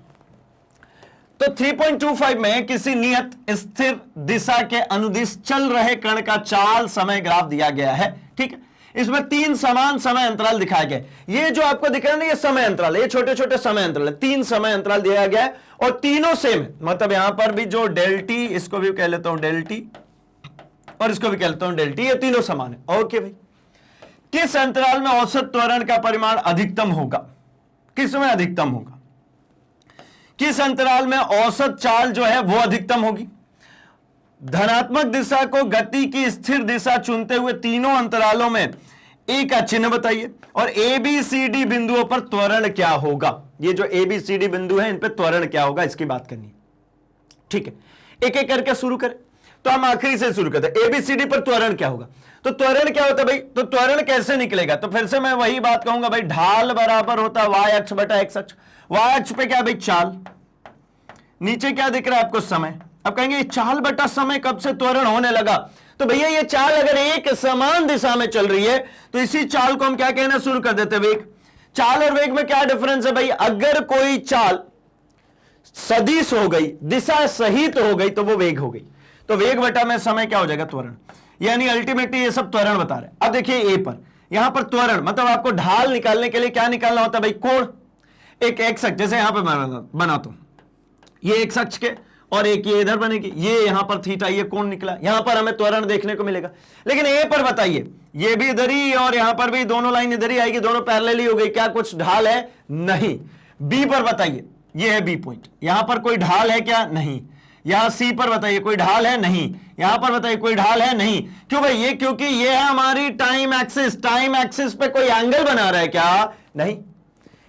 तो 3.25 में किसी नियत स्थिर दिशा के अनुदिश चल रहे कण का चाल समय ग्राफ दिया गया है, ठीक है। इसमें 3 समान समय अंतराल दिखाए गए, ये जो आपको दिख रहा है ना ये समय अंतराल है, ये छोटे छोटे समय अंतराल है, 3 समय अंतराल दिया गया है और तीनों सेम है, मतलब यहां पर भी जो डेल टी, इसको भी कह लेता हूं डेल टी और इसको भी कह लेता हूं डेल टी, ये तीनों समान है। ओके भाई, किस अंतराल में औसत त्वरण का परिमाण अधिकतम होगा, किस में अधिकतम होगा, किस अंतराल में औसत चाल जो है वो अधिकतम होगी। धनात्मक दिशा को गति की स्थिर दिशा चुनते हुए तीनों अंतरालों में ए का चिन्ह बताइए और ए बी सी डी बिंदुओं पर त्वरण क्या होगा। ये जो ए बी सी डी बिंदु है इन पे त्वरण क्या होगा इसकी बात करनी है, ठीक है। एक एक करके शुरू करें, तो हम आखिरी से शुरू करते हैं। ए बी सी डी पर त्वरण क्या होगा, तो त्वरण क्या होता है भाई, तो त्वरण कैसे निकलेगा, तो फिर से मैं वही बात कहूंगा भाई, ढाल बराबर होता है वाई अक्ष बटा एक्स अक्ष। वाई अक्ष पे क्या भाई चाल, नीचे क्या दिख रहा है आपको समय। अब कहेंगे चाल बटा समय कब से त्वरण होने लगा, तो भैया ये चाल अगर एक समान दिशा में चल रही है तो इसी चाल को हम क्या कहना शुरू कर देते हैं, वेग। चाल और वेग में क्या डिफरेंस है भाई, अगर कोई चाल सदिश हो गई, दिशा सहित हो गई तो वो वेग हो गई, तो वेग बटा में समय क्या हो जाएगा, त्वरण। यानी अल्टीमेटली ये सब त्वरण बता रहे हैं। अब देखिए ए पर, यहां पर त्वरण मतलब आपको ढाल निकालने के लिए क्या निकालना होता है भाई, कोण। एक एक्स अक्ष, जैसे यहां पर बनाता हूं, ये एक्स अक्ष के और एक ये इधर बनेगी, ये यहां पर थीटा, ये कोण निकला, यहां पर हमें त्वरण देखने को मिलेगा। लेकिन ए पर बताइए, ये भी इधर ही और यहां पर भी दोनों लाइन इधर ही आएगी, दोनों पैरेलल ही हो गई, क्या कुछ ढाल है, नहीं। बी पर बताइए, ये है बी पॉइंट, यहां पर कोई ढाल है क्या, नहीं। यहां सी पर बताइए कोई ढाल है, नहीं। यहां पर बताइए कोई ढाल है, नहीं। क्यों भाई, ये क्योंकि ये है हमारी टाइम एक्सिस, टाइम एक्सिस पे कोई एंगल बना रहा है क्या, नहीं।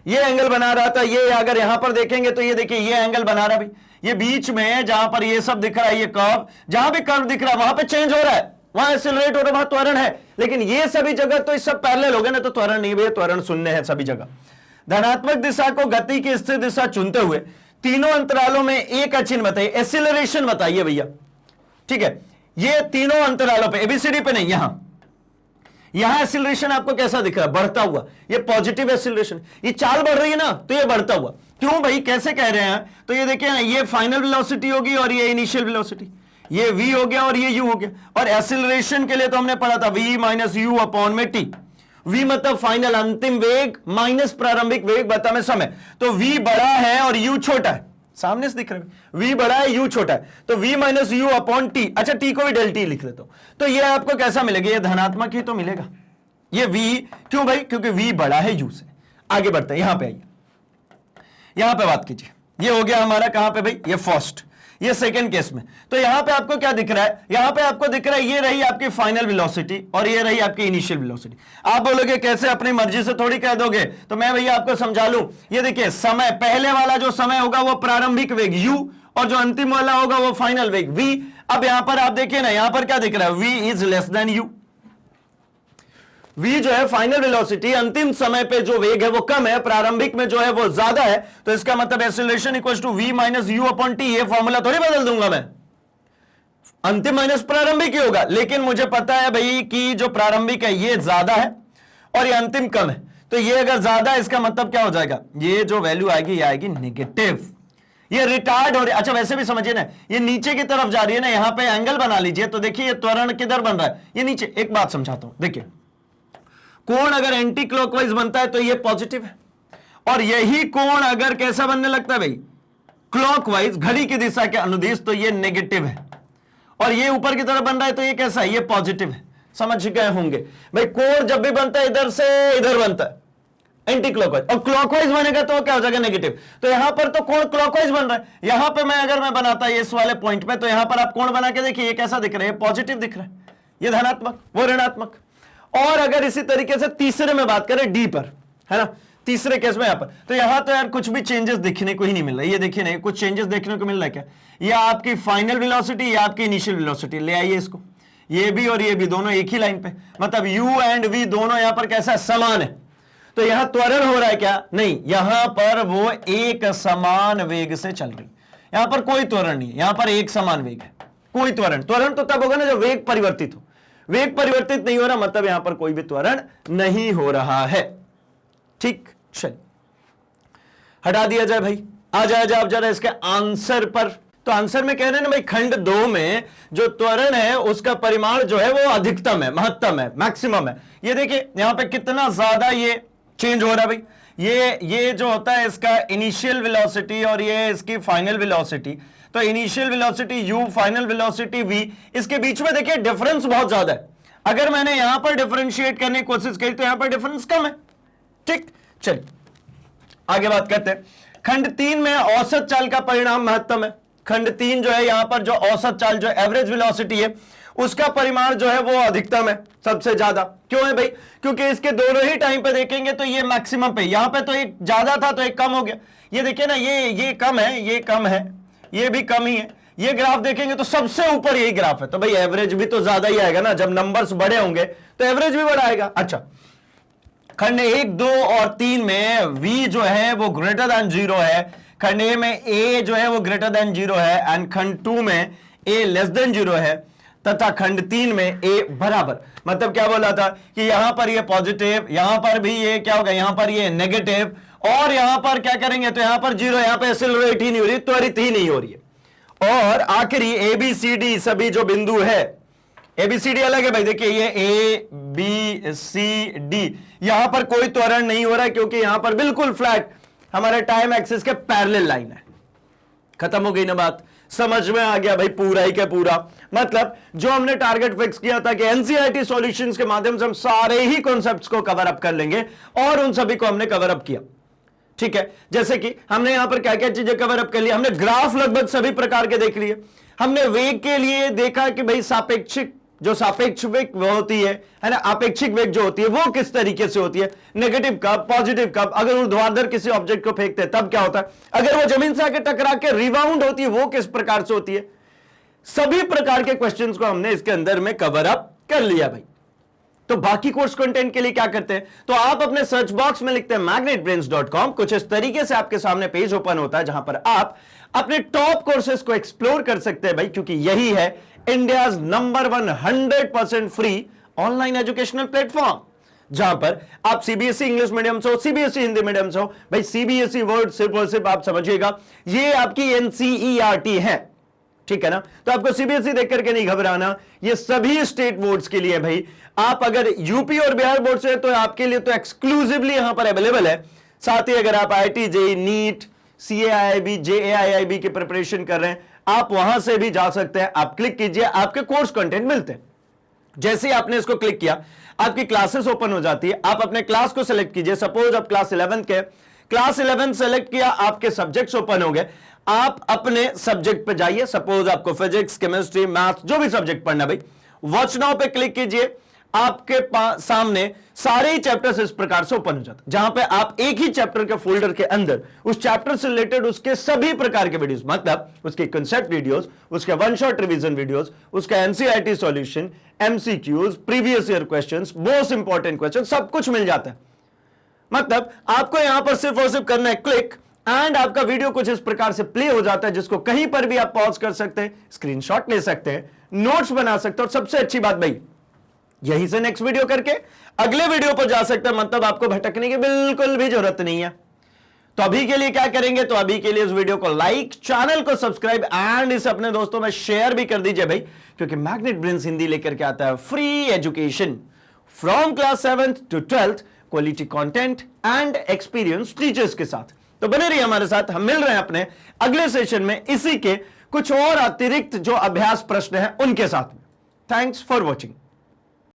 ये एंगल बना रहा था, ये अगर यहां पर देखेंगे तो ये देखिए ये एंगल बना रहा भाई, ये बीच में जहां पर ये सब दिख रहा है, ये कर्व, जहां भी कर्व दिख रहा है वहां पे चेंज हो रहा है, वहां एक्सीलरेट हो रहा है, वहां त्वरण है। लेकिन ये सभी जगह तो इस सब पैरेलल हो गए ना, तो त्वरण नहीं भैया, त्वरण शून्य है सभी जगह। धनात्मक दिशा को गति की स्थिर दिशा चुनते हुए तीनों अंतरालों में एक का चिन्ह बताइए, एक्सीलरेशन बताइए भैया, ठीक है। ये तीनों अंतरालों पे, एबीसीडी पे नहीं, यहां एक्सीलरेशन आपको कैसा दिख रहा है, बढ़ता हुआ, ये पॉजिटिव एक्सीलरेशन, ये चाल बढ़ रही है ना तो ये बढ़ता हुआ। क्यों भाई, कैसे कह रहे हैं, तो ये देखिए ये फाइनल वेलोसिटी होगी और ये इनिशियल वेलोसिटी, ये v हो गया और ये u हो गया। और एक्सीलरेशन के लिए तो हमने पढ़ा था v माइनस यू अपॉन में t, v मतलब फाइनल अंतिम वेग माइनस प्रारंभिक वेग बता में समय, तो v बड़ा है और u छोटा है, सामने से दिख रहा है, v बड़ा है u छोटा है, तो v minus u upon T. अच्छा t को भी डेल टी लिख लेता हूं, तो ये आपको कैसा मिलेगा, ये धनात्मक ही तो मिलेगा ये v। क्यों भाई, क्योंकि v बड़ा है u से। आगे बढ़ते हैं, यहां पे आइए, यहां पे बात कीजिए, ये हो गया हमारा कहां पे भाई, ये फर्स्ट, ये सेकंड केस में। तो यहां पे आपको क्या दिख रहा है, यहां पे आपको दिख रहा है ये रही आपकी फाइनल वेलोसिटी और ये रही आपकी इनिशियल वेलोसिटी। आप बोलोगे कैसे, अपनी मर्जी से थोड़ी कह दोगे, तो मैं भैया आपको समझा लूं। ये देखिए समय, पहले वाला जो समय होगा वो प्रारंभिक वेग u और जो अंतिम वाला होगा वो फाइनल वेग v। अब यहां पर आप देखिए ना, यहां पर क्या दिख रहा है, v is less than u। v जो है फाइनल वेलोसिटी, अंतिम समय पे जो वेग है वो कम है, प्रारंभिक में जो है वो ज्यादा है, तो इसका मतलब acceleration equals to v minus u upon t. ये फॉर्मूला थोड़ी बदल दूंगा मैं, अंतिम माइनस प्रारंभिक ही होगा। लेकिन मुझे पता है भाई कि जो प्रारंभिक है ये ज्यादा है और ये अंतिम कम है, तो ये अगर ज्यादा है इसका मतलब क्या हो जाएगा, ये जो वैल्यू आएगी ये आएगी नेगेटिव। ये रिटार्ड हो रही है। अच्छा वैसे भी समझिए ना, ये नीचे की तरफ जा रही है ना, यहां पे एंगल बना लीजिए तो देखिए ये त्वरण किधर बन रहा है, ये नीचे। एक बात समझाता हूं, देखिए कोण अगर एंटी क्लॉकवाइज बनता है तो ये पॉजिटिव है, और यही कोण अगर कैसा बनने लगता है भाई, क्लॉकवाइज, घड़ी की दिशा के अनुदिश, तो ये नेगेटिव है। और ये ऊपर की तरफ बन रहा है तो ये कैसा है, ये पॉजिटिव है। समझ गए होंगे भाई, कोण जब भी बनता है इधर से इधर बनता है एंटी क्लॉकवाइज, और क्लॉकवाइज बनेगा तो क्या हो जाएगा, नेगेटिव। तो यहां पर तो कोण क्लॉकवाइज बन रहा है, यहां पे मैं बनाता है इस वाले पॉइंट पे, तो यहां पर आप कोण बना के देखिए ये कैसा दिख रहा है, ये पॉजिटिव दिख रहा है, ये धनात्मक, वो ऋणात्मक। और अगर इसी तरीके से तीसरे में बात करें डी पर, है ना, तीसरे केस में यहां पर, तो यहां तो यार कुछ भी चेंजेस दिखने को ही नहीं मिल रहा है। ये देखिए नहीं, कुछ चेंजेस देखने को मिल रहा है क्या, ये आपकी फाइनल वेलोसिटी या आपकी इनिशियल वेलोसिटी, ले आइए इसको, ये भी और ये भी दोनों एक ही लाइन पे, मतलब u एंड v दोनों यहां पर कैसा समान है। तो यहां त्वरण हो रहा है क्या, नहीं, यहां पर वो एक समान वेग से चल रही, यहां पर कोई त्वरण नहीं है, यहां पर एक समान वेग है, कोई त्वरण। त्वरण तो तब होगा ना जब वेग परिवर्तित हो, वेग परिवर्तित नहीं हो रहा, मतलब यहां पर कोई भी त्वरण नहीं हो रहा है। ठीक, चलिए हटा दिया जाए भाई, आ जाए आप जरा इसके आंसर पर। तो आंसर में कह रहे हैं ना भाई, खंड 2 में जो त्वरण है उसका परिमाण जो है वो अधिकतम है, महत्तम है, मैक्सिमम है। ये देखिए यहां पे कितना ज्यादा ये चेंज हो रहा है भाई, ये जो होता है इसका इनिशियल वेलोसिटी और ये इसकी फाइनल वेलोसिटी, तो initial velocity u, final velocity v, इसके बीच में देखिए डिफरेंस बहुत ज्यादा है। अगर मैंने यहां पर डिफरेंशिएट करने की कोशिश की तो यहां पर डिफरेंस कम है। ठीक, चलिए आगे बात करते हैं। खंड 3 में औसत चाल का परिणाम महत्तम है। खंड 3 जो है यहां पर जो औसत चाल जो एवरेज वेलोसिटी है उसका परिमाण जो है वो अधिकतम है, सबसे ज्यादा। क्यों है भाई, क्योंकि इसके दोनों ही टाइम पे देखेंगे तो ये मैक्सिमम पे, यहां पे तो एक ज्यादा था तो एक कम हो गया। ये देखिए ना, ये कम है, ये कम है, ये भी कम ही है। ये ग्राफ देखेंगे तो सबसे ऊपर यही ग्राफ है, तो भाई एवरेज भी तो ज्यादा ही आएगा ना, जब नंबर्स बड़े होंगे तो एवरेज भी बड़ा आएगा। अच्छा, खंड 1, 2 और 3 में v जो है वो ग्रेटर देन 0 है, खंड ए में a जो है वो ग्रेटर देन 0 है, एंड खंड 2 में a लेस देन 0 है, तथा खंड 3 में a बराबर। मतलब क्या बोला था कि यहां पर ये पॉजिटिव, यहां पर भी ये क्या होगा, यहां पर ये नेगेटिव, और यहां पर क्या करेंगे तो यहां पर 0, यहां पर एक्सेलरेट ही नहीं हो रही, त्वरित ही नहीं हो रही है। और आखिरी a b c d सभी जो बिंदु है, ABCD अलग है भाई, देखिए ये A B C D, यहां पर कोई त्वरण नहीं हो रहा है क्योंकि यहां पर बिल्कुल फ्लैट हमारे टाइम एक्सिस के पैरेलल लाइन है। खत्म हो गई ना बात, समझ में आ गया भाई पूरा ही क्या पूरा। मतलब जो हमने टारगेट फिक्स किया था कि एनसीईआरटी सॉल्यूशंस के माध्यम से हम सारे ही कॉन्सेप्ट्स को कवर अप कर लेंगे, और उन सभी को हमने कवर अप किया। ठीक है, जैसे कि हमने यहां पर क्या क्या चीजें कवर अप कर ली, हमने ग्राफ लगभग सभी प्रकार के देख लिए। हमने वेग के लिए देखा कि भाई सापेक्षिक, जो सापेक्ष वेग वो होती है ना, आपेक्षिक वेग जो होती है वो किस तरीके से होती है, नेगेटिव कब, पॉजिटिव कब, अगर ऊर्ध्वाधर किसी ऑब्जेक्ट को फेंकते हैं तब क्या होता है, अगर वो जमीन से आके टकरा के रिबाउंड होती है वो किस प्रकार से होती है। सभी प्रकार के क्वेश्चंस को हमने इसके अंदर में कवर अप कर लिया भाई। तो बाकी कोर्स कंटेंट के लिए क्या करते हैं, तो आप अपने सर्च बॉक्स में लिखते हैं magnetbrains.com, कुछ इस तरीके से आपके सामने पेज ओपन होता है जहां पर आप अपने टॉप कोर्सेज को एक्सप्लोर कर सकते हैं भाई, क्योंकि यही है India's number 100% free online educational platform, जहां पर आप सीबीएसई इंग्लिश मीडियम से हो, सीबीएसई हिंदी मीडियम से हो, भाई सीबीएसई वर्ड सिर्फ और सिर्फ आप समझिएगा ये आपकी एनसीईआरटी है, ठीक है ना। तो आपको सीबीएसई देख करके नहीं घबराना, ये सभी स्टेट बोर्ड्स के लिए भाई। आप अगर यूपी और बिहार बोर्ड से तो आपके लिए तो एक्सक्लूसिवली यहां पर अवेलेबल है। साथ ही अगर आप आईआईटी जेईई नीट सीएआईबी जेएआईआईबी की प्रिपरेशन कर रहे हैं, आप वहां से भी जा सकते हैं। आप क्लिक कीजिए, आपके कोर्स कंटेंट मिलते हैं। जैसे ही आपने इसको क्लिक किया आपकी क्लासेस ओपन हो जाती है। आप अपने क्लास को सिलेक्ट कीजिए, सपोज आप क्लास 11 के, क्लास 11 सेलेक्ट किया, आपके सब्जेक्ट्स ओपन हो गए। आप अपने सब्जेक्ट पे जाइए, सपोज आपको फिजिक्स, केमिस्ट्री, मैथ्स, जो भी सब्जेक्ट पढ़ना भाई, वॉच नाउ पे क्लिक कीजिए। आपके सामने सारे ही चैप्टर्स इस प्रकार से ओपन हो जाते हैं, जहां पे आप एक ही चैप्टर के फोल्डर के अंदर उस चैप्टर से रिलेटेड उसके सभी प्रकार के वीडियोस, मतलब उसके कंसेप्ट वीडियोस, उसके वन शॉट रिवीजन वीडियोस, उसका NCERT solution, MCQs, previous year questions, most important question, सब कुछ मिल जाता है। मतलब आपको यहां पर सिर्फ और सिर्फ करना है क्लिक, एंड आपका वीडियो कुछ इस प्रकार से प्ले हो जाता है, जिसको कहीं पर भी आप पॉज कर सकते हैं, स्क्रीनशॉट ले सकते हैं, नोट्स बना सकते हैं, और सबसे अच्छी बात भाई यहीं से नेक्स्ट वीडियो करके अगले वीडियो पर जा सकते हैं। मतलब आपको भटकने की बिल्कुल भी जरूरत नहीं है। तो अभी के लिए क्या करेंगे, तो अभी के लिए इस वीडियो को लाइक, चैनल को सब्सक्राइब एंड इसे अपने दोस्तों में शेयर भी कर दीजिए भाई, क्योंकि मैग्नेट ब्रेन्स हिंदी लेकर के आता है free education from class 7th to 12th, quality content and experience teachers के साथ। तो बने रहिए हमारे साथ, हम मिल रहे हैं अपने अगले सेशन में इसी के कुछ और अतिरिक्त जो अभ्यास प्रश्न हैं उनके साथ में। Thanks for watching.